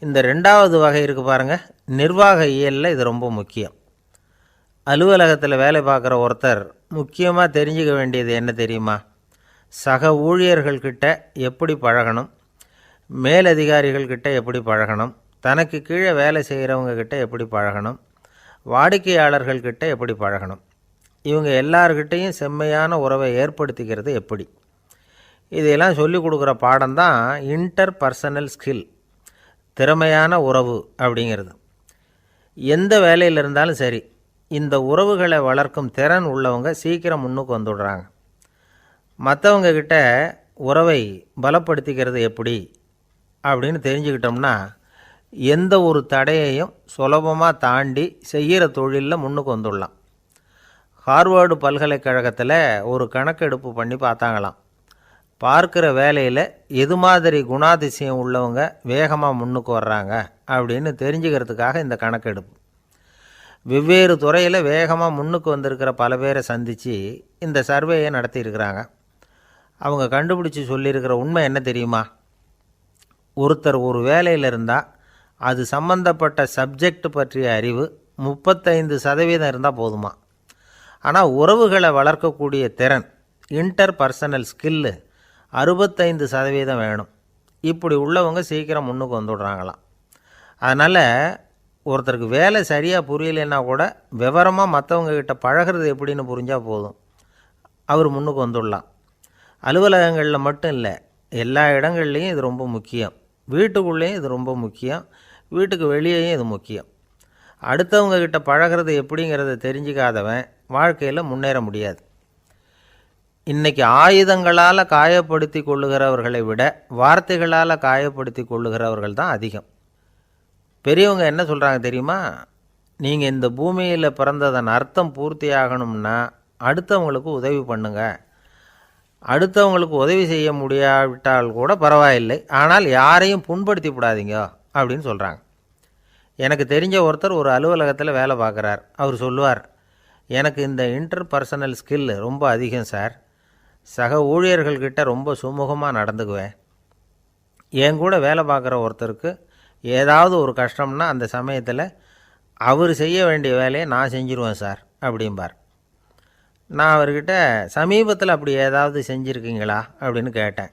இந்த ரெண்டாவது வகை இருக்குது பாருங்கள், நிர்வாக இயலில் இது ரொம்ப முக்கியம். அலுவலகத்தில் வேலை பார்க்குற ஒருத்தர் முக்கியமாக தெரிஞ்சுக்க வேண்டியது என்ன தெரியுமா? சக ஊழியர்கள்கிட்ட எப்படி பழகணும், மேலதிகாரிகள்கிட்ட எப்படி பழகணும், தனக்கு கீழே வேலை செய்கிறவங்கக்கிட்ட எப்படி பழகணும், வாடிக்கையாளர்கள்கிட்ட எப்படி பழகணும், இவங்க எல்லார்கிட்டையும் செம்மையான உறவை ஏற்படுத்திக்கிறது எப்படி, இதையெல்லாம் சொல்லிக் கொடுக்குற பாடம்தான் இன்டர் பர்சனல் ஸ்கில், திறமையான உறவு அப்படிங்கிறது. எந்த வேலையில் இருந்தாலும் சரி, இந்த உறவுகளை வளர்க்கும் திறன் உள்ளவங்க சீக்கிரம் முன்னுக்கு வந்துடுறாங்க. மற்றவங்கக்கிட்ட உறவை பலப்படுத்திக்கிறது எப்படி அப்படின்னு தெரிஞ்சுக்கிட்டோம்னா எந்த ஒரு தடையையும் சுலபமாக தாண்டி செய்கிற தொழிலில் முன்னுக்கு வந்துடலாம். ஹார்வர்டு பல்கலைக்கழகத்தில் ஒரு கணக்கெடுப்பு பண்ணி பார்த்தாங்களாம். பார்க்குற வேலையில் எது மாதிரி குணாதிசயம் உள்ளவங்க வேகமாக முன்னுக்கு வர்றாங்க அப்படின்னு தெரிஞ்சுக்கிறதுக்காக இந்த கணக்கெடுப்பு. வெவ்வேறு துறையில் வேகமாக முன்னுக்கு வந்திருக்கிற பல பேரை சந்தித்து இந்த சர்வேயை நடத்தியிருக்கிறாங்க. அவங்க கண்டுபிடிச்சி சொல்லியிருக்கிற உண்மை என்ன தெரியுமா? ஒருத்தர் ஒரு வேலையில் இருந்தால் அது சம்பந்தப்பட்ட சப்ஜெக்ட் பற்றிய அறிவு 35% இருந்தால் போதுமா. ஆனால் உறவுகளை வளர்க்கக்கூடிய திறன், இன்டர் பர்சனல் ஸ்கில்லு 65% வேணும். இப்படி உள்ளவங்க சீக்கிரம் முன்னுக்கு வந்துடுறாங்களாம். அதனால் ஒருத்தருக்கு வேலை சரியாக புரியலைன்னா கூட விவரமாக மற்றவங்கக்கிட்ட பழகிறது எப்படின்னு புரிஞ்சால் போதும், அவர் முன்னுக்கு வந்துடலாம். அலுவலகங்களில் மட்டும் இல்லை, எல்லா இடங்கள்லேயும் இது ரொம்ப முக்கியம். வீட்டுக்குள்ளேயும் இது ரொம்ப முக்கியம், வீட்டுக்கு வெளியேயும் இது முக்கியம். அடுத்தவங்கக்கிட்ட பழகிறது எப்படிங்கிறத தெரிஞ்சிக்காதவன் வாழ்க்கையில் முன்னேற முடியாது. இன்றைக்கி ஆயுதங்களால் காயப்படுத்தி கொள்ளுகிறவர்களை விட வார்த்தைகளால் காயப்படுத்தி கொள்ளுகிறவர்கள் தான் அதிகம். பெரியவங்க என்ன சொல்கிறாங்க தெரியுமா? நீங்கள் இந்த பூமியில் பிறந்ததன் அர்த்தம் பூர்த்தி ஆகணும்னா அடுத்தவங்களுக்கு உதவி பண்ணுங்க. அடுத்தவங்களுக்கு உதவி செய்ய முடியாவிட்டால் கூட பரவாயில்லை, ஆனால் யாரையும் புண்படுத்தி விடாதீங்க அப்படின்னு சொல்கிறாங்க. எனக்கு தெரிஞ்ச ஒருத்தர் ஒரு அலுவலகத்தில் வேலை பார்க்குறார். அவர் சொல்லுவார், எனக்கு இந்த இன்டர் பர்சனல் ஸ்கில் ரொம்ப அதிகம் சார். சக ஊழியர்கள்கிட்ட ரொம்ப சுமூகமாக நடந்துக்குவேன். என் கூட வேலை பார்க்குற ஒருத்தருக்கு ஏதாவது ஒரு கஷ்டம்னா அந்த சமயத்தில் அவர் செய்ய வேண்டிய வேலையை நான் செஞ்சுருவேன் சார் அப்படிம்பார். நான் அவர்கிட்ட சமீபத்தில் அப்படி ஏதாவது செஞ்சுருக்கீங்களா அப்படின்னு கேட்டேன்.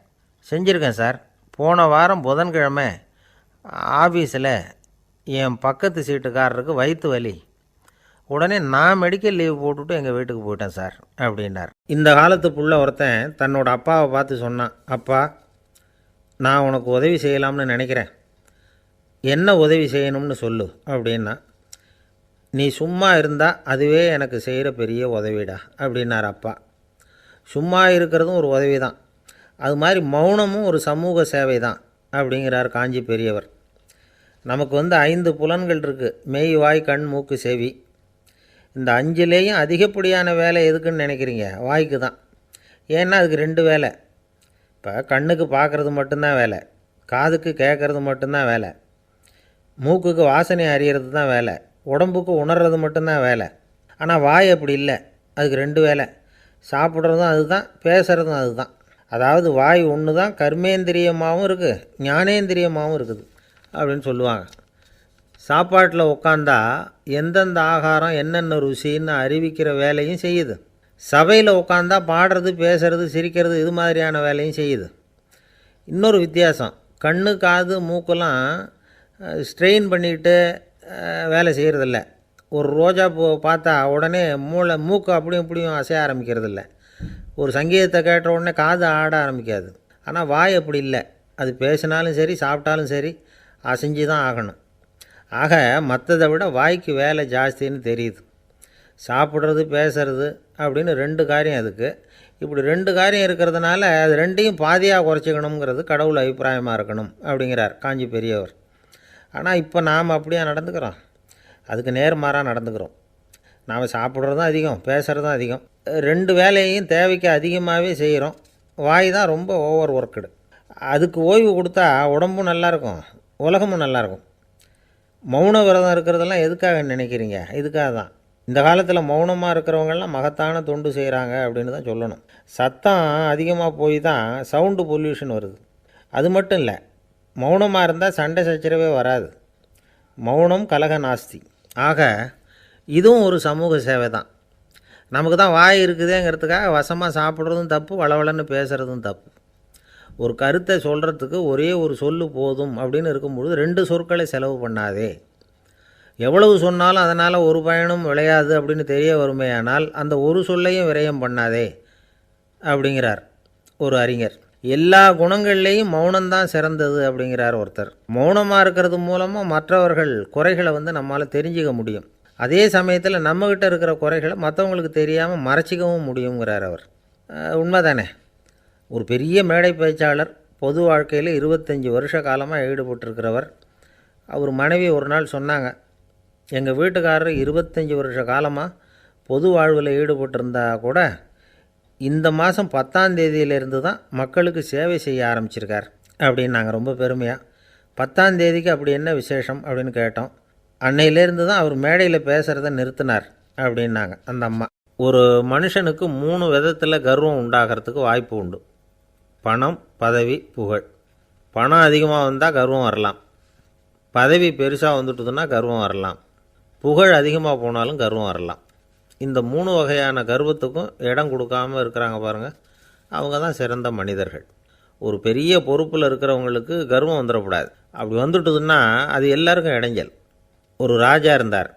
செஞ்சுருக்கேன் சார். போன வாரம் புதன்கிழமை ஆஃபீஸில் என் பக்கத்து சீட்டுக்காரருக்கு வயிற்று வலி. உடனே நான் மெடிக்கல் லீவ் போட்டுவிட்டு எங்கள் வீட்டுக்கு போயிட்டேன் சார் அப்படின்னார். இந்த காலத்து புள்ள ஒருத்தன் தன்னோட அப்பாவை பார்த்து சொன்னான், அப்பா நான் உனக்கு உதவி செய்யலாம்னு நினைக்கிறேன், என்ன உதவி செய்யணும்னு சொல்லு அப்படின்னா. நீ சும்மா இருந்தால் அதுவே எனக்கு செய்கிற பெரிய உதவிடா அப்படின்னார் அப்பா. சும்மா இருக்கிறதும் ஒரு உதவி தான், அது மாதிரி மௌனமும் ஒரு சமூக சேவை தான் அப்படிங்கிறார் காஞ்சி பெரியவர். நமக்கு 5 புலன்கள் இருக்குது, மெய், வாய், கண், மூக்கு, செவி. இந்த 5லேயும் அதிகப்படியான வேலை எதுக்குன்னு நினைக்கிறீங்க? வாய்க்கு தான். ஏன்னா அதுக்கு 2 வேலை. இப்போ கண்ணுக்கு பார்க்குறது மட்டும்தான் வேலை, காதுக்கு கேட்குறது மட்டும்தான் வேலை, மூக்குக்கு வாசனை அறியறது தான் வேலை, உடம்புக்கு உணர்றது மட்டும்தான் வேலை. ஆனால் வாய் அப்படி இல்லை, அதுக்கு 2 வேலை. சாப்பிட்றதும் அதுதான், பேசுகிறதும் அதுதான். அதாவது வாய் ஒன்று தான் கர்மேந்திரியமாகவும் இருக்குது, ஞானேந்திரியமாகவும் இருக்குது அப்படின்னு சொல்லுவாங்க. சாப்பாட்டில் உட்காந்தா எந்தெந்த ஆகாரம் என்னென்ன ருசின்னு அறிவிக்கிற வேலையும் செய்யுது. சபையில் உட்காந்தா பாடுறது, பேசுறது, சிரிக்கிறது, இது மாதிரியான வேலையும் செய்யுது. இன்னொரு வித்தியாசம், கண்ணு, காது, மூக்கெல்லாம் ஸ்ட்ரெயின் பண்ணிக்கிட்டு வேலை செய்கிறதில்ல. ஒரு ரோஜா பூ பார்த்தா உடனே மூக்கு அப்படியும் இப்படியும் அசைய ஆரம்பிக்கிறதில்ல. ஒரு சங்கீதத்தை கேட்ட உடனே காது ஆட ஆரம்பிக்காது. ஆனால் வாய் அப்படி இல்லை, அது பேசினாலும் சரி சாப்பிட்டாலும் சரி அசைஞ்சு தான் ஆகணும். ஆக மற்றதை விட வாய்க்கு வேலை ஜாஸ்தின்னு தெரியுது. சாப்பிட்றது, பேசுறது அப்படின்னு 2 காரியம் அதுக்கு. இப்படி 2 காரியம் இருக்கிறதுனால அது 2ஐயும் பாதியாக குறைச்சிக்கணுங்கிறது கடவுள் அபிப்பிராயமாக இருக்கணும் அப்படிங்கிறார் காஞ்சி பெரியவர். ஆனால் இப்போ நாம் அப்படியே நடந்துக்கிறோம், அதுக்கு நேர்மாறாக நடந்துக்கிறோம். நாம் சாப்பிட்றதும் அதிகம், பேசுகிறதும் அதிகம், 2 வேலையையும் தேவைக்கு அதிகமாகவே செய்கிறோம். வாய் தான் ரொம்ப ஓவர் ஒர்க்குடு. அதுக்கு ஓய்வு கொடுத்தா உடம்பும் நல்லாயிருக்கும், உலகமும் நல்லாயிருக்கும். மௌன விரதம் இருக்கிறதெல்லாம் எதுக்காக நினைக்கிறீங்க? இதுக்காக தான். இந்த காலத்தில் மௌனமாக இருக்கிறவங்கெல்லாம் மகத்தான தொண்டு செய்கிறாங்க அப்படின்னு தான் சொல்லணும். சத்தம் அதிகமாக போய் தான் சவுண்டு பொல்யூஷன் வருது. அது மட்டும் இல்லை, மௌனமாக இருந்தால் சண்டை சச்சரவே வராது. மௌனம் கலக நாஸ்தி. ஆக இதுவும் ஒரு சமூக சேவை தான். நமக்கு தான் வாய் இருக்குதேங்கிறதுக்காக வசமாக சாப்பிட்றதும் தப்பு, வளவளன்னு பேசுகிறதும் தப்பு. ஒரு கருத்தை சொல்கிறதுக்கு ஒரே ஒரு சொல்லு போதும் அப்படின்னு இருக்கும்பொழுது 2 சொற்களை செலவு பண்ணாதே. எவ்வளவு சொன்னாலும் அதனால் ஒரு பயனும் விளையாது அப்படின்னு தெரிய வருமேயானால் அந்த ஒரு சொல்லையும் விரயம் பண்ணாதே அப்படிங்கிறார் ஒரு அறிஞர். எல்லா குணங்கள்லேயும் மௌனம்தான் சிறந்தது அப்படிங்கிறார் ஒருத்தர். மௌனமாக இருக்கிறது மூலமாக மற்றவர்கள் குறைகளை நம்மால் தெரிஞ்சிக்க முடியும். அதே சமயத்தில் நம்மக்கிட்ட இருக்கிற குறைகளை மற்றவங்களுக்கு தெரியாமல் மறைச்சிக்கவும் முடியுங்கிறார் அவர். உண்மைதானே? ஒரு பெரிய மேடை பேச்சாளர், பொது வாழ்க்கையில் 25 வருஷ காலமாக ஈடுபட்டிருக்கிறவர். அவர் மனைவி ஒரு நாள் சொன்னாங்க, எங்கள் வீட்டுக்காரர் 25 வருஷ காலமாக பொது வாழ்வில் ஈடுபட்டிருந்தா கூட இந்த மாதம் 10ஆம் தேதியிலேருந்து தான் மக்களுக்கு சேவை செய்ய ஆரம்பிச்சிருக்கார் அப்படின்னு நாங்கள் ரொம்ப பெருமையாக. 10ஆம் தேதிக்கு அப்படி என்ன விசேஷம் அப்படின்னு கேட்டோம். அன்னையிலேருந்து தான் அவர் மேடையில் பேசுகிறத நிறுத்தினார் அப்படின்னாங்க அந்த அம்மா. ஒரு மனுஷனுக்கு 3 விதத்தில் கர்வம் உண்டாகிறதுக்கு வாய்ப்பு உண்டு. பணம், பதவி, புகழ். பணம் அதிகமாக வந்தால் கர்வம் வரலாம். பதவி பெருசாக வந்துட்டுதுன்னா கர்வம் வரலாம். புகழ் அதிகமாக போனாலும் கர்வம் வரலாம். இந்த 3 வகையான கர்வத்துக்கும் இடம் கொடுக்காமல் இருக்கிறாங்க பாருங்கள், அவங்க தான் சிறந்த மனிதர்கள். ஒரு பெரிய பொறுப்பில் இருக்கிறவங்களுக்கு கர்வம் வந்துடக்கூடாது. அப்படி வந்துட்டுதுன்னா அது எல்லாருக்கும் இடைஞ்சல். ஒரு ராஜா இருந்தார்.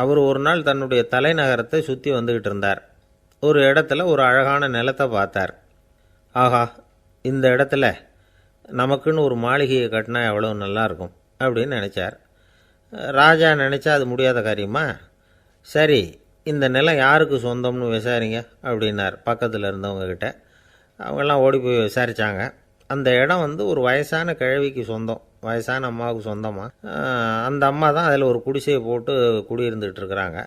அவர் ஒரு நாள் தன்னுடைய தலைநகரத்தை சுற்றி வந்துக்கிட்டு இருந்தார். ஒரு இடத்துல ஒரு அழகான நிலத்தை பார்த்தார். ஆஹா, இந்த இடத்துல நமக்குன்னு ஒரு மாளிகையை கட்டினா எவ்வளோ நல்லாயிருக்கும் அப்படின்னு நினச்சார். ராஜா நினச்சா அது முடியாத காரியமா? சரி, இந்த நிலம் யாருக்கு சொந்தம்னு விசாரிங்க அப்படின்னார் பக்கத்தில் இருந்தவங்கக்கிட்ட. அவங்கெல்லாம் ஓடி போய் விசாரித்தாங்க. அந்த இடம் ஒரு வயசான கிழவிக்கு சொந்தம், வயசான அம்மாவுக்கு சொந்தமாக. அந்த அம்மா தான் அதில் ஒரு குடிசையை போட்டு குடியிருந்துகிட்டு இருக்கிறாங்க.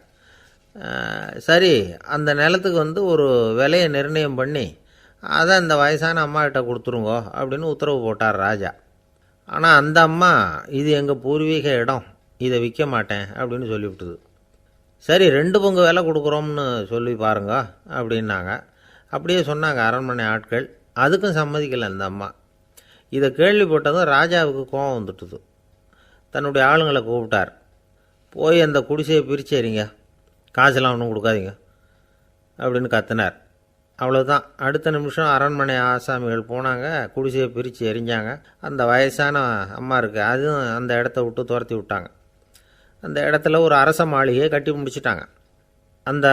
சரி, அந்த நிலத்துக்கு ஒரு விலையை நிர்ணயம் பண்ணி அதை அந்த வயசான அம்மாக்கிட்ட கொடுத்துருங்கோ அப்படின்னு உத்தரவு போட்டார் ராஜா. ஆனால் அந்த அம்மா, இது எங்கள் பூர்வீக இடம், இதை விற்க மாட்டேன் அப்படின்னு சொல்லிவிட்டுது. சரி, 2 பங்கு விலை கொடுக்குறோம்னு சொல்லி பாருங்க அப்படின்னாங்க. அப்படியே சொன்னாங்க அரண்மனை ஆட்கள். அதுக்கும் சம்மதிக்கலை அந்த அம்மா. இதை கேள்விப்பட்டதும் ராஜாவுக்கு கோபம் வந்துட்டுது. தன்னுடைய ஆளுங்களை கூப்பிட்டார். போய் அந்த குடிசையை பிரித்து எறிங்க, காசெல்லாம் ஒன்றும் கொடுக்காதீங்க அப்படின்னு கத்தினார். அவ்வளோதான். அடுத்த நிமிஷம் அரண்மனை ஆசாமிகள் போனாங்க, குடிசையை பிரித்து எரிஞ்சாங்க. அந்த வயசான அம்மா இருக்குது, அதுவும் அந்த இடத்த விட்டு துரத்தி விட்டாங்க. அந்த இடத்துல ஒரு அரச மாளிகையை கட்டி முடிச்சிட்டாங்க. அந்த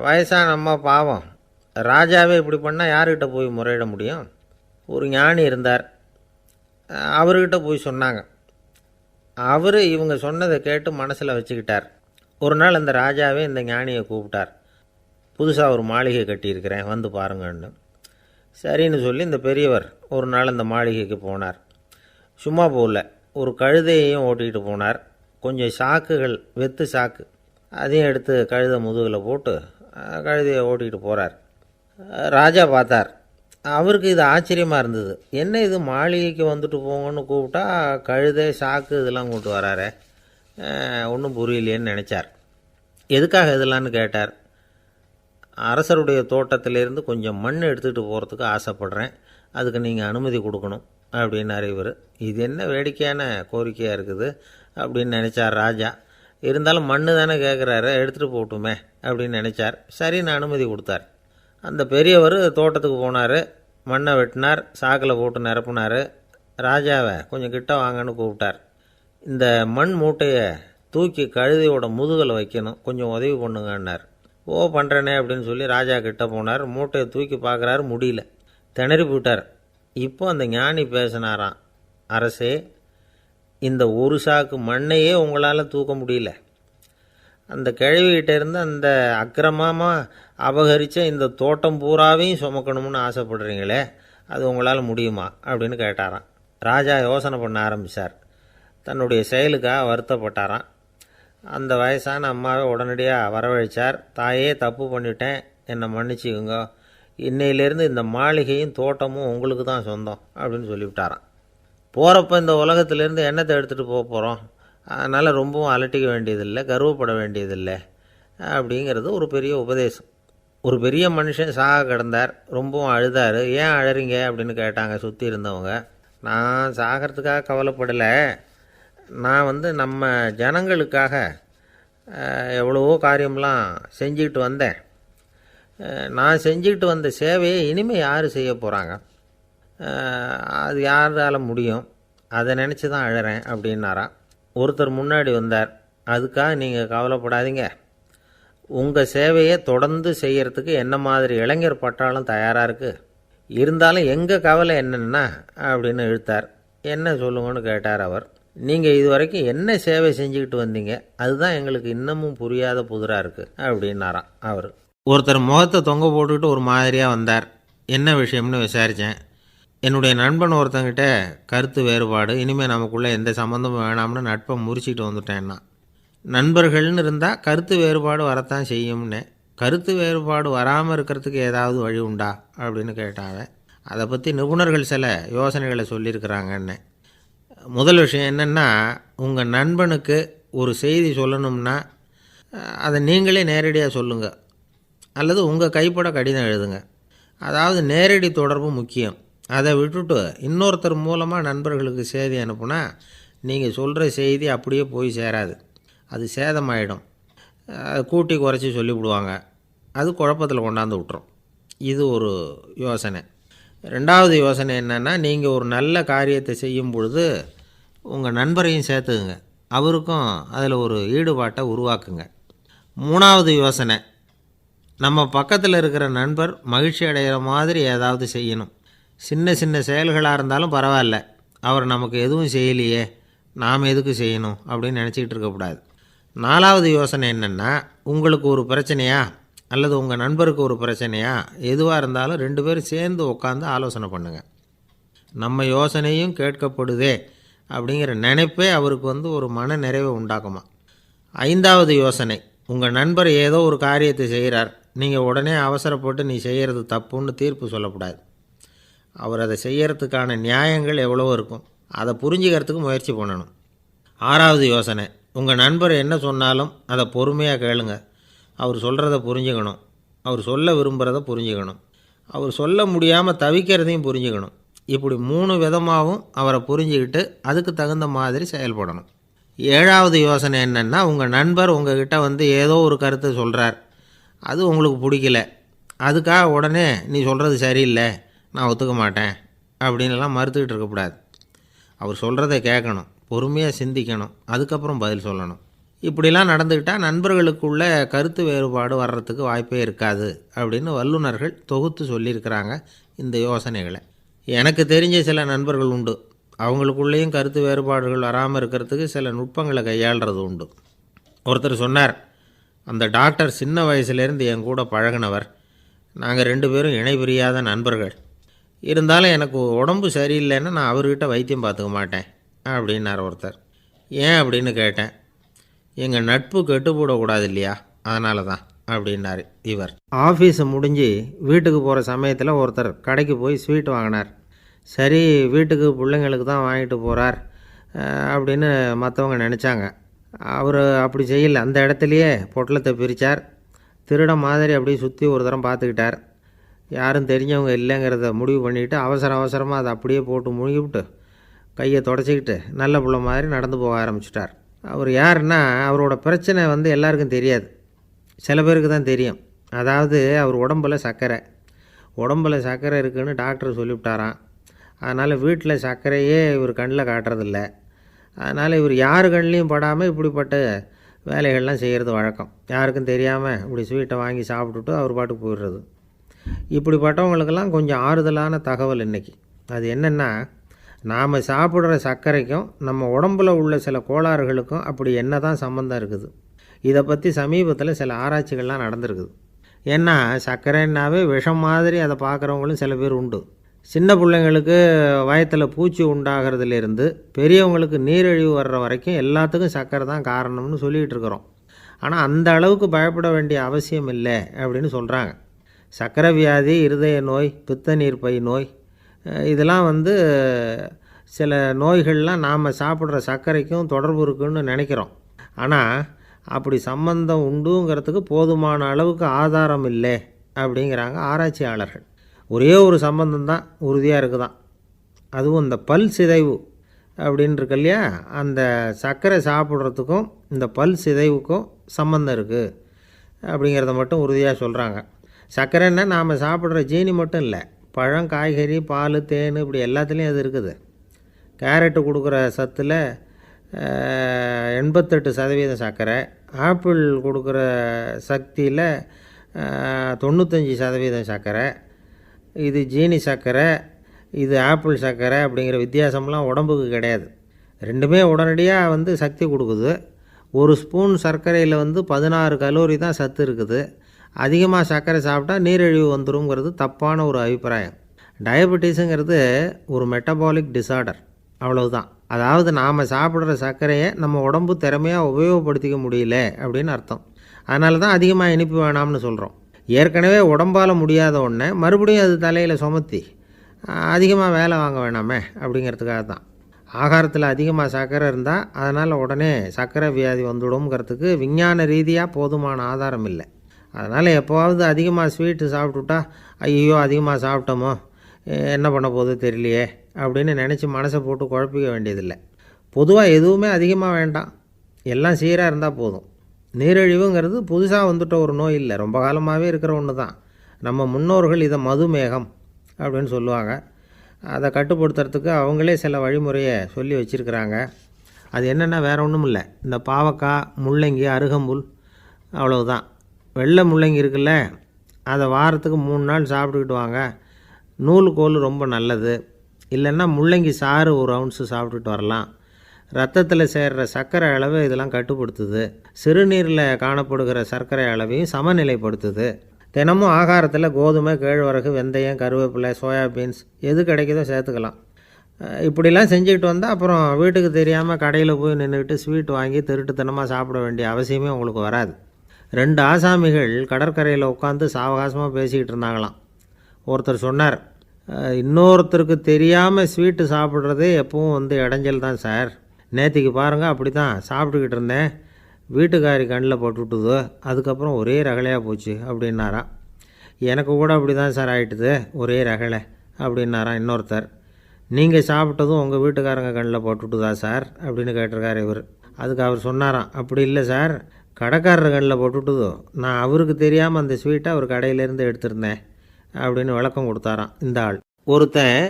வயசான அம்மா பாவம், ராஜாவே இப்படி பண்ணால் யார்கிட்ட போய் முறையிட முடியும்? ஒரு ஞானி இருந்தார், அவர்கிட்ட போய் சொன்னாங்க. அவர் இவங்க சொன்னதை கேட்டு மனசில் வச்சுக்கிட்டார். ஒரு நாள் அந்த ராஜாவே இந்த ஞானியை கூப்பிட்டார். புதுசாக ஒரு மாளிகை கட்டியிருக்கிறேன், வந்து பாருங்கன்னு. சரின்னு சொல்லி இந்த பெரியவர் ஒரு நாள் அந்த மாளிகைக்கு போனார். சும்மா போகல, ஒரு கழுதையையும் ஓட்டிகிட்டு போனார். கொஞ்சம் சாக்குகள், வெத்து சாக்கு, அதையும் எடுத்து கழுதை முதுகில் போட்டு கழுதையை ஓட்டிகிட்டு போகிறார். ராஜா பார்த்தார். அவருக்கு இது ஆச்சரியமாக இருந்தது. என்ன இது, மாளிகைக்கு வந்துட்டு போங்கன்னு கூப்பிட்டா கழுதை சாக்கு இதெல்லாம் கூப்பிட்டு வராரே, ஒன்றும் புரியலையேன்னு நினச்சார். எதுக்காக இதெல்லாம்னு கேட்டார். அரசருடைய தோட்டத்திலேருந்து கொஞ்சம் மண் எடுத்துகிட்டு போகிறதுக்கு ஆசைப்படுறேன், அதுக்கு நீங்கள் அனுமதி கொடுக்கணும் அப்படின்னார் இவர். இது என்ன வேடிக்கையான கோரிக்கையாக இருக்குது அப்படின்னு நினச்சார் ராஜா. இருந்தாலும் மண்ணு தானே கேட்குறாரு, எடுத்துகிட்டு போட்டுமே அப்படின்னு நினச்சார். சரின்னு அனுமதி கொடுத்தார். அந்த பெரியவர் தோட்டத்துக்கு போனார், மண்ணை வெட்டினார், சாக்கில் போட்டு நிரப்புனார். ராஜாவை கொஞ்சம் கிட்ட வாங்கன்னு கூப்பிட்டார். இந்த மண் மூட்டையை தூக்கி கழுதையோட முதுகில் வைக்கணும், கொஞ்சம் உதவி பண்ணுங்கன்னார். ஓ, பண்ணுறேனே அப்படின்னு சொல்லி ராஜா கிட்ட போனார். மூட்டையை தூக்கி பார்க்குறாரு, முடியல, திணறி போட்டார். இப்போ அந்த ஞானி பேசினாராம். அரசே, இந்த ஒரு சாக்கு மண்ணையே உங்களால் தூக்க முடியல, அந்த கிழவிகிட்ட இருந்து அந்த அக்கிரமமாக அபகரித்த இந்த தோட்டம் பூராவையும் சுமக்கணும்னு ஆசைப்படுறீங்களே, அது உங்களால் முடியுமா அப்படின்னு கேட்டாராம். ராஜா யோசனை பண்ண ஆரம்பித்தார். தன்னுடைய செயலுக்காக வருத்தப்பட்டாராம். அந்த வயசான அம்மாவை உடனடியாக வரவழைச்சார். தாயே, தப்பு பண்ணிட்டேன், என்னை மன்னிச்சுக்குங்க, இன்னையிலேருந்து இந்த மாளிகையும் தோட்டமும் உங்களுக்கு தான் சொந்தம் அப்படின்னு சொல்லிவிட்டாராம். போகிறப்ப இந்த உலகத்திலேருந்து என்னத்தை எடுத்துகிட்டு போக போகிறோம், அதனால் ரொம்பவும் அலட்டிக்க வேண்டியதில்லை, கர்வப்பட வேண்டியதில்லை அப்படிங்கிறது ஒரு பெரிய உபதேசம். ஒரு பெரிய மனுஷன் சாக கிடந்தார், ரொம்பவும் அழுதார். ஏன் அழறீங்க அப்படின்னு கேட்டாங்க சுற்றி இருந்தவங்க. நான் சாகிறதுக்காக கவலைப்படலை, நான் நம்ம ஜனங்களுக்காக எவ்வளவோ காரியம்லாம் செஞ்சுக்கிட்டு வந்தேன். நான் செஞ்சுக்கிட்டு வந்த சேவையை இனிமேல் யார் செய்ய போகிறாங்க, அது யாரால் முடியும், அதை நினச்சி தான் அழறேன் அப்படின்னாராம். ஒருத்தர் முன்னாடி வந்தார். அதுக்காக நீங்கள் கவலைப்படாதீங்க, உங்கள் சேவையை தொடர்ந்து செய்கிறதுக்கு என்ன மாதிரி இளைஞர் பட்டாலும் தயாராக இருக்குது, இருந்தாலும் எங்கள் கவலை என்னென்னா அப்படின்னு இழுத்தார். என்ன சொல்லுங்கன்னு கேட்டார் அவர். நீங்கள் இது வரைக்கும் என்ன சேவை செஞ்சுக்கிட்டு வந்தீங்க, அதுதான் எங்களுக்கு இன்னமும் புரியாத புதிராக இருக்குது அப்படின்னாராம் அவர். ஒருத்தர் முகத்தை தொங்க போட்டுக்கிட்டு ஒரு மாதிரியாக வந்தார். என்ன விஷயம்னு விசாரித்தேன். என்னுடைய நண்பன் ஒருத்தங்கிட்ட கருத்து வேறுபாடு, இனிமேல் நமக்குள்ளே எந்த சம்மந்தமும் வேணாம்னு நட்பை முறிச்சிட்டு வந்துட்டேன்னா. நண்பர்கள்னு இருந்தால் கருத்து வேறுபாடு வரத்தான் செய்யும்னு. கருத்து வேறுபாடு வராமல் இருக்கிறதுக்கு ஏதாவது வழி உண்டா அப்படின்னு கேட்டாங்க. அதை பற்றி நிபுணர்கள் சில யோசனைகளை சொல்லியிருக்கிறாங்கன்னு. முதல் விஷயம் என்னென்னா, உங்கள் நண்பனுக்கு ஒரு செய்தி சொல்லணும்னா அதை நீங்களே நேரடியாக சொல்லுங்கள், அல்லது உங்கள் கைப்பட கடிதம் எழுதுங்க. அதாவது நேரடி தொடர்பு முக்கியம். அதை விட்டுட்டு இன்னொருத்தர் மூலமாக நண்பர்களுக்கு செய்தி அனுப்புனா நீங்கள் சொல்கிற செய்தி அப்படியே போய் சேராது, அது சேதமாயிடும். கூட்டி குறைச்சி சொல்லிவிடுவாங்க, அது குழப்பத்தில் கொண்டாந்து விட்டுரும். இது ஒரு யோசனை. ரெண்டாவது யோசனை என்னென்னா, நீங்கள் ஒரு நல்ல காரியத்தை செய்யும் பொழுது உங்கள் நண்பரையும் சேர்த்துக்குங்க, அவருக்கும் அதில் ஒரு ஈடுபாட்டை உருவாக்குங்க. மூணாவது யோசனை, நம்ம பக்கத்தில் இருக்கிற நண்பர் மகிழ்ச்சி அடைகிற மாதிரி ஏதாவது செய்யணும். சின்ன சின்ன செயல்களாக இருந்தாலும் பரவாயில்ல, அவர் நமக்கு எதுவும் செய்யலையே, நாம் எதுக்கு செய்யணும் அப்படின்னு நினச்சிக்கிட்டு இருக்கக்கூடாது. நாலாவது யோசனை என்னென்னா, உங்களுக்கு ஒரு பிரச்சனையா அல்லது உங்கள் நண்பருக்கு ஒரு பிரச்சனையா, எதுவாக இருந்தாலும் 2 பேரும் சேர்ந்து உட்காந்து ஆலோசனை பண்ணுங்கள். நம்ம யோசனையும் கேட்கப்படுதே அப்படிங்கிற நினைப்பே அவருக்கு ஒரு மன நிறைவை உண்டாக்குமா. 5வது யோசனை, உங்கள் நண்பர் ஏதோ ஒரு காரியத்தை செய்கிறார், நீங்கள் உடனே அவசரப்பட்டு நீ செய்கிறது தப்புன்னு தீர்ப்பு சொல்லக்கூடாது. அவர் அதை செய்கிறதுக்கான நியாயங்கள் எவ்வளவோ இருக்கும், அதை புரிஞ்சுக்கிறதுக்கு முயற்சி பண்ணணும். 6வது யோசனை, உங்கள் நண்பர் என்ன சொன்னாலும் அதை பொறுமையாக கேளுங்க. அவர் சொல்கிறத புரிஞ்சுக்கணும், அவர் சொல்ல விரும்புகிறத புரிஞ்சுக்கணும், அவர் சொல்ல முடியாமல் தவிக்கிறதையும் புரிஞ்சுக்கணும். இப்படி 3 விதமாகவும் அவரை புரிஞ்சுக்கிட்டு அதுக்கு தகுந்த மாதிரி செயல்படணும். 7வது யோசனை என்னென்னா, உங்கள் நண்பர் உங்ககிட்ட ஏதோ ஒரு கருத்தை சொல்கிறார், அது உங்களுக்கு பிடிக்கல, அதுக்காக உடனே நீ சொல்கிறது சரியில்லை, நான் ஒத்துக்க மாட்டேன் அப்படின்லாம் மறுத்துக்கிட்டு இருக்கக்கூடாது. அவர் சொல்கிறத கேட்கணும், பொறுமையாக சிந்திக்கணும், அதுக்கப்புறம் பதில் சொல்லணும். இப்படிலாம் நடந்துக்கிட்டால் நண்பர்களுக்குள்ள கருத்து வேறுபாடு வர்றதுக்கு வாய்ப்பே இருக்காது அப்படின்னு வல்லுநர்கள் தொகுத்து சொல்லியிருக்கிறாங்க இந்த யோசனைகளை. எனக்கு தெரிஞ்ச சில நண்பர்கள் உண்டு, அவங்களுக்குள்ளேயும் கருத்து வேறுபாடுகள் வராமல் இருக்கிறதுக்கு சில நுட்பங்களை கையாளுறது உண்டு. ஒருத்தர் சொன்னார், அந்த டாக்டர் சின்ன வயசுலேருந்து என் கூட பழகினவர், நாங்கள் 2 பேரும் இணை பிரியாத நண்பர்கள், இருந்தாலும் எனக்கு உடம்பு சரியில்லைன்னா நான் அவர்கிட்ட வைத்தியம் பார்த்துக்க மாட்டேன் அப்படின்னார் ஒருத்தர். ஏன் அப்படின்னு கேட்டேன். எங்கள் நட்பு கெட்டுப்போடக்கூடாது இல்லையா, அதனால தான் அப்படின்னார் இவர். ஆஃபீஸை முடிஞ்சு வீட்டுக்கு போகிற சமயத்தில் ஒருத்தர் கடைக்கு போய் ஸ்வீட் வாங்கினார். சரி, வீட்டுக்கு பிள்ளைங்களுக்கு தான் வாங்கிட்டு போகிறார் அப்படின்னு மற்றவங்க நினச்சாங்க. அவர் அப்படி செய்யலை. அந்த இடத்துலையே பொட்டலத்தை பிரித்தார். திருட மாதிரி அப்படியே சுற்றி ஒரு தரம் பார்த்துக்கிட்டார். யாரும் தெரிஞ்சவங்க இல்லைங்கிறத முடிவு பண்ணிவிட்டு அவசரமாக அதை அப்படியே போட்டு முழுங்கிவிட்டு கையை தொடச்சிக்கிட்டு நல்ல பிள்ளை மாதிரி நடந்து போக ஆரம்பிச்சிட்டார். அவர் யாருன்னா, அவரோட பிரச்சனை எல்லாருக்கும் தெரியாது, சில பேருக்கு தான் தெரியும். அதாவது அவர் உடம்பில் சர்க்கரை இருக்குதுன்னு டாக்டர் சொல்லிவிட்டாராம். அதனால் வீட்டில் சர்க்கரையே இவர் கண்ணில் காட்டுறதில்ல. அதனால் இவர் யார் கண்ணிலையும் படாமல் இப்படிப்பட்ட வேலைகள்லாம் செய்கிறது வழக்கம். யாருக்கும் தெரியாமல் இப்படி ஸ்வீட்டை வாங்கி சாப்பிட்டுட்டு அவர் பாட்டுக்கு போயிடுறது. இப்படிப்பட்டவங்களுக்கெல்லாம் கொஞ்சம் ஆறுதலான தகவல் இன்றைக்கி. அது என்னென்னா, நாம் சாப்பிட்ற சர்க்கரைக்கும் நம்ம உடம்பில் உள்ள சில கோளாறுகளுக்கும் அப்படி என்ன தான் சம்மந்தம் இருக்குது. இதை பற்றி சமீபத்தில் சில ஆராய்ச்சிகள்லாம் நடந்திருக்குது. ஏன்னா சர்க்கரைன்னாவே விஷம் மாதிரி அதை பார்க்குறவங்களும் சில பேர் உண்டு. சின்ன பிள்ளைங்களுக்கு வயத்தில் பூச்சி உண்டாகிறதுலேருந்து பெரியவங்களுக்கு நீரிழிவு வர்ற வரைக்கும் எல்லாத்துக்கும் சர்க்கரை தான் காரணம்னு சொல்லிகிட்டு இருக்கிறோம். ஆனால் அந்த அளவுக்கு பயப்பட வேண்டிய அவசியம் இல்லை அப்படின்னு சொல்கிறாங்க. சர்க்கரை வியாதி, இருதய நோய், பித்த நீர்ப்பை நோய், இதெல்லாம் சில நோய்கள்லாம் நாம் சாப்பிட்ற சர்க்கரைக்கும் தொடர்பு இருக்குன்னு நினைக்கிறோம். ஆனால் அப்படி சம்பந்தம் உண்டுங்கிறதுக்கு போதுமான அளவுக்கு ஆதாரம் இல்லை அப்படிங்கிறாங்க ஆராய்ச்சியாளர்கள். ஒரே ஒரு சம்பந்தம் தான் உறுதியாக இருக்குதான். அதுவும் இந்த பல் சிதைவு அப்படின்னு இருக்கு இல்லையா, அந்த சர்க்கரை சாப்பிட்றதுக்கும் இந்த பல் சிதைவுக்கும் சம்பந்தம் இருக்குது அப்படிங்கிறத மட்டும் உறுதியாக சொல்கிறாங்க. சர்க்கரைன்னா நாம் சாப்பிட்ற ஜீனி மட்டும் இல்லை, பழம், காய்கறி, பால், தேன், இப்படி எல்லாத்துலேயும் அது இருக்குது. கேரட்டு கொடுக்குற சத்தில் 88% சர்க்கரை, ஆப்பிள் கொடுக்குற சக்தியில் 95% சர்க்கரை. இது ஜீனி சர்க்கரை, இது ஆப்பிள் சர்க்கரை அப்படிங்கிற வித்தியாசம்லாம் உடம்புக்கு கிடையாது. ரெண்டுமே உடனடியாக சக்தி கொடுக்குது. ஒரு ஸ்பூன் சர்க்கரையில் 16 கலோரி தான் சத்து இருக்குது. அதிகமாக சர்க்கரை சாப்பிட்டா நீரிழிவு வந்துருங்கிறது தப்பான ஒரு அபிப்பிராயம். டயபெட்டிஸுங்கிறது ஒரு மெட்டபாலிக் டிஸார்டர், அவ்வளவுதான். அதாவது நாம் சாப்பிட்ற சர்க்கரையை நம்ம உடம்பு திறமையாக உபயோகப்படுத்திக்க முடியல அப்படின்னு அர்த்தம். அதனால தான் அதிகமாக இனிப்பு வேணாம்னு சொல்கிறோம். ஏற்கனவே உடம்பால் முடியாத ஒன்றை மறுபடியும் அது தலையில் சுமத்தி அதிகமாக வேலை வாங்க வேணாமே அப்படிங்கிறதுக்காக தான். ஆகாரத்தில் அதிகமாக சர்க்கரை இருந்தால் அதனால் உடனே சர்க்கரை வியாதி வந்துடும்ங்கிறதுக்கு விஞ்ஞான ரீதியாக போதுமான ஆதாரம் இல்லை. அதனால் எப்போவாவது அதிகமாக ஸ்வீட்டு சாப்பிட்டுட்டா ஐயோ அதிகமாக சாப்பிட்டோமோ என்ன பண்ண போகுது தெரியலையே அப்படின்னு நினச்சி மனசை போட்டு குழப்பிக்க வேண்டியதில்லை. பொதுவாக எதுவுமே அதிகமாக வேண்டாம், எல்லாம் சீராக இருந்தால் போதும். நீரிழிவுங்கிறது புதுசாக வந்துட்ட ஒரு நோய் இல்லை, ரொம்ப காலமாகவே இருக்கிற ஒன்று தான். நம்ம முன்னோர்கள் இதை மதுமேகம் அப்படின்னு சொல்லுவாங்க. அதை கட்டுப்படுத்துறதுக்கு அவங்களே சில வழிமுறையை சொல்லி வச்சுருக்கிறாங்க. அது என்னென்னா வேறு ஒன்றும் இல்லை, இந்த பாவக்காய், முள்ளங்கி, அருகம்புல், அவ்வளவுதான். வெள்ளை முள்ளங்கி இருக்குல்ல, அதை வாரத்துக்கு 3 நாள் சாப்பிட்டுக்கிட்டு வாங்க. நூலுக்கோல் ரொம்ப நல்லது. இல்லைன்னா முள்ளங்கி சாறு 1 ounce சாப்பிட்டுட்டு வரலாம். ரத்தத்தில் சேர்கிற சர்க்கரை அளவை இதெல்லாம் கட்டுப்படுத்துது. சிறுநீரில் காணப்படுகிற சர்க்கரை அளவையும் சமநிலைப்படுத்துது. தினமும் ஆகாரத்தில் கோதுமை, கேழ்வரகு, வெந்தயம், கருவேப்பிலை, சோயாபீன்ஸ் எது கிடைக்குதோ சேர்த்துக்கலாம். இப்படிலாம் செஞ்சுக்கிட்டு வந்தால் அப்புறம் வீட்டுக்கு தெரியாமல் கடையில் போய் நின்றுக்கிட்டு ஸ்வீட் வாங்கி திருட்டுத்தனமாக சாப்பிட வேண்டிய அவசியமே உங்களுக்கு வராது. 2 ஆசாமிகள் கடற்கரையில் உட்காந்து சாவகாசமாக பேசிக்கிட்டு இருந்தாங்களாம். ஒருத்தர் சொன்னார், இன்னொருத்தருக்கு தெரியாமல் ஸ்வீட்டு சாப்பிட்றதே எப்பவும் இடைஞ்சல் தான் சார். நேற்றுக்கு பாருங்கள் அப்படி தான் சாப்பிட்டுக்கிட்டு இருந்தேன், வீட்டுக்காரி கண்ணில் போட்டுவிட்டுது, அதுக்கப்புறம் ஒரே ரகலையாக போச்சு அப்படின்னாராம். எனக்கு கூட அப்படி தான் சார் ஆகிட்டுது, ஒரே ரகலை அப்படின்னாராம் இன்னொருத்தர். நீங்கள் சாப்பிட்டதும் உங்கள் வீட்டுக்காரங்க கண்ணில் போட்டுவிட்டுதா சார் அப்படின்னு கேட்டிருக்கார் இவர். அதுக்கு அவர் சொன்னாராம், அப்படி இல்லை சார், கடைக்காரர் கண்ணில் போட்டுவிட்டுதோ, நான் அவருக்கு தெரியாமல் அந்த ஸ்வீட்டை அவர் கடையிலேருந்து எடுத்திருந்தேன் அப்படின்னு விளக்கம் கொடுத்தாராம் இந்த ஆள். ஒருத்தன்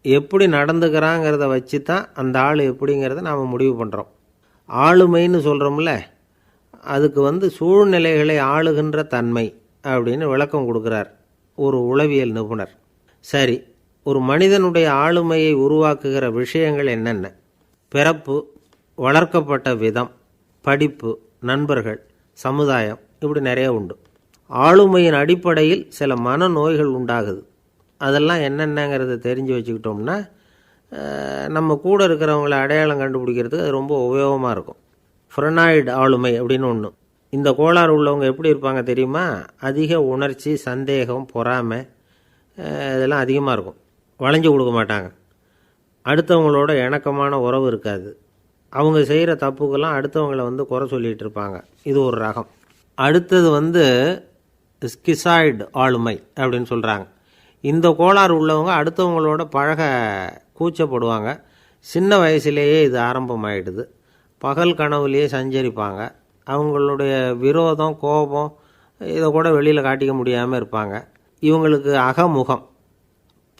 எப்படி நடந்துக்கிறாங்கிறத வச்சு தான் அந்த ஆள் எப்படிங்கிறத நாம் முடிவு பண்ணுறோம். ஆளுமைன்னு சொல்கிறோம்ல, அதுக்கு சூழ்நிலைகளை ஆளுகின்ற தன்மை அப்படின்னு விளக்கம் கொடுக்குறார் ஒரு உளவியல் நிபுணர். சரி, ஒரு மனிதனுடைய ஆளுமையை உருவாக்குகிற விஷயங்கள் என்னென்ன? பிறப்பு, வளர்க்கப்பட்ட விதம், படிப்பு, நண்பர்கள், சமுதாயம், இப்படி நிறைய உண்டு. ஆளுமையின் அடிப்படையில் சில மனநோய்கள் உண்டாகுது. அதெல்லாம் என்னென்னங்கிறத தெரிஞ்சு வச்சுக்கிட்டோம்னா நம்ம கூட இருக்கிறவங்கள அடையாளம் கண்டுபிடிக்கிறதுக்கு அது ரொம்ப உபயோகமாக இருக்கும். ஃப்ரெனாய்டு ஆளுமை அப்படின்னு ஒன்று. இந்த கோளாறு உள்ளவங்க எப்படி இருப்பாங்க தெரியுமா? அதிக உணர்ச்சி, சந்தேகம், பொறாமை இதெல்லாம் அதிகமாக இருக்கும். வளைஞ்சு கொடுக்க மாட்டாங்க. அடுத்தவங்களோட இணக்கமான உறவு இருக்காது. அவங்க செய்கிற தப்புக்கெல்லாம் அடுத்தவங்களை குறை சொல்லிகிட்டு இருப்பாங்க. இது ஒரு ரகம். அடுத்தது ஸ்கிசாய்டு ஆளுமை அப்படின்னு சொல்கிறாங்க. இந்த கோளாறு உள்ளவங்க அடுத்தவங்களோட பழக கூச்சப்படுவாங்க. சின்ன வயசுலேயே இது ஆரம்பமாயிடுது. பகல் கனவுலேயே சஞ்சரிப்பாங்க. அவங்களுடைய விரோதம், கோபம் இதை கூட வெளியில் காட்டிக்க முடியாமல் இருப்பாங்க. இவங்களுக்கு அகமுகம்,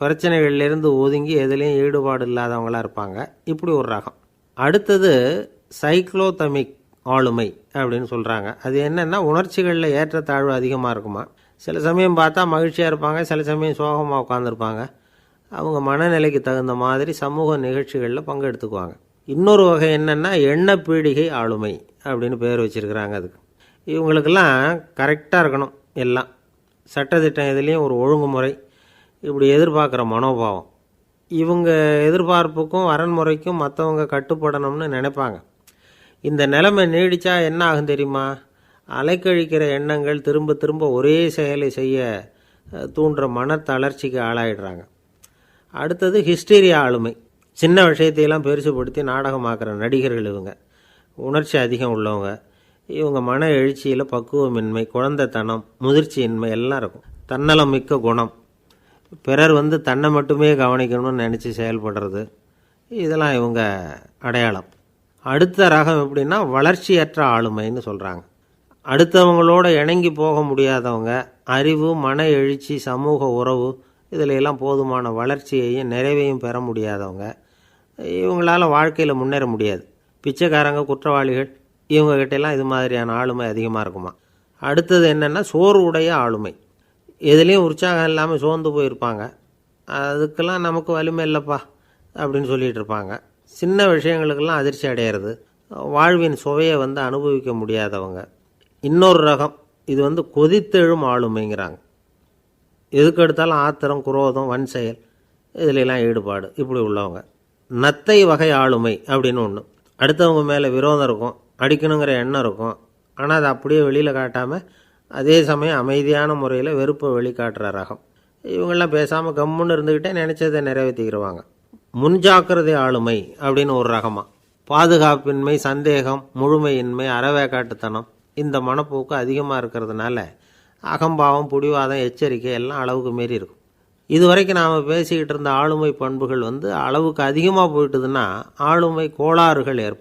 பிரச்சனைகள்லேருந்து ஒதுங்கி எதுலேயும் ஈடுபாடு இல்லாதவங்களாக இருப்பாங்க. இப்படி ஒரு ரகம். அடுத்தது சைக்ளோதமிக் ஆளுமை அப்படின்னு சொல்கிறாங்க. அது என்னென்னா உணர்ச்சிகளில் ஏற்றத்தாழ்வு அதிகமாக இருக்குமா. சில சமயம் பார்த்தா மகிழ்ச்சியாக இருப்பாங்க, சில சமயம் சோகமாக உட்காந்துருப்பாங்க. அவங்க மனநிலைக்கு தகுந்த மாதிரி சமூக நிகழ்ச்சிகளில் பங்கெடுத்துக்குவாங்க. இன்னொரு வகை என்னென்னா எண்ணப்பீடிகை ஆளுமை அப்படின்னு பேர் வச்சுருக்கிறாங்க. அதுக்கு இவங்களுக்கெல்லாம் கரெக்டாக இருக்கணும், எல்லாம் சட்டத்திட்டம், இதுலேயும் ஒரு ஒழுங்குமுறை, இப்படி எதிர்பார்க்குற மனோபாவம். இவங்க எதிர்பார்ப்புக்கும் வரன்முறைக்கும் மற்றவங்க கட்டுப்படணும்னு நினைப்பாங்க. இந்த நிலைமை நீடித்தா என்ன ஆகும் தெரியுமா? அலைக்கழிக்கிற எண்ணங்கள் திரும்ப திரும்ப ஒரே செயலை செய்ய தூண்டுற மன தளர்ச்சிக்கு ஆளாயிடுறாங்க. அடுத்தது ஹிஸ்டீரியா ஆளுமை. சின்ன விஷயத்தையெல்லாம் பெருசுப்படுத்தி நாடகமாக்குற நடிகர்கள் இவங்க. உணர்ச்சி அதிகம் உள்ளவங்க. இவங்க மன எழுச்சியில் பக்குவமின்மை, குழந்தைத்தனம், முதிர்ச்சியின்மை எல்லாம் இருக்கும். தன்னலம் மிக்க குணம், பிறர் தன்னை மட்டுமே கவனிக்கணும்னு நினச்சி செயல்படுறது, இதெல்லாம் இவங்க அடையாளம். அடுத்த ரகம் எப்படின்னா வளர்ச்சியற்ற ஆளுமைன்னு சொல்கிறாங்க. அடுத்தவங்களோட இணங்கி போக முடியாதவங்க, அறிவு, மன எழுச்சி, சமூக உறவு இதில் எல்லாம் போதுமான வளர்ச்சியையும் நிறைவையும் பெற முடியாதவங்க. இவங்களால் வாழ்க்கையில் முன்னேற முடியாது. பிச்சைக்காரங்க, குற்றவாளிகள் இவங்ககிட்டெல்லாம் இது மாதிரியான ஆளுமை அதிகமாக இருக்குமா. அடுத்தது என்னென்னா சோர்வுடைய ஆளுமை. எதுலேயும் உற்சாகம் இல்லாமல் சோர்ந்து போயிருப்பாங்க. அதுக்கெல்லாம் நமக்கு வலிமை இல்லைப்பா அப்படின்னு சொல்லிகிட்டு இருப்பாங்க. சின்ன விஷயங்களுக்கெல்லாம் அதிர்ச்சி அடையிறது, வாழ்வின் சுவையை அனுபவிக்க முடியாதவங்க. இன்னொரு ரகம் இது கொதித்தெழும் ஆளுமைங்கிறாங்க. எதுக்கு எடுத்தாலும் ஆத்திரம், குரோதம், வன் செயல் இதிலெல்லாம் ஈடுபாடு இப்படி உள்ளவங்க. நத்தை வகை ஆளுமை அப்படின்னு ஒன்று. அடுத்தவங்க மேலே விரோதம் இருக்கும், அடிக்கணுங்கிற எண்ணம் இருக்கும். ஆனால் அதை அப்படியே வெளியில் காட்டாமல் அதே சமயம் அமைதியான முறையில் வெறுப்பை வெளிக்காட்டுற ரகம். இவங்கெல்லாம் பேசாமல் கம்முன்னு இருந்துக்கிட்டே நினச்சதை நிறைவேற்றிக்கிடுவாங்க. முன்ஜாக்கிரதை ஆளுமை அப்படின்னு ஒரு ரகமாக. பாதுகாப்பின்மை, சந்தேகம், முழுமையின்மை, அறவேக்காட்டுத்தனம் இந்த மனப்போக்கு அதிகமாக இருக்கிறதுனால அகம்பாவம், புடிவாதம், எச்சரிக்கை எல்லாம் அளவுக்கு மீறி இருக்கும். இதுவரைக்கும் நாம் பேசிக்கிட்டு இருந்த ஆளுமை பண்புகள் அளவுக்கு அதிகமாக போயிட்டுதுன்னா ஆளுமை கோளாறுகள் ஏற்படும்.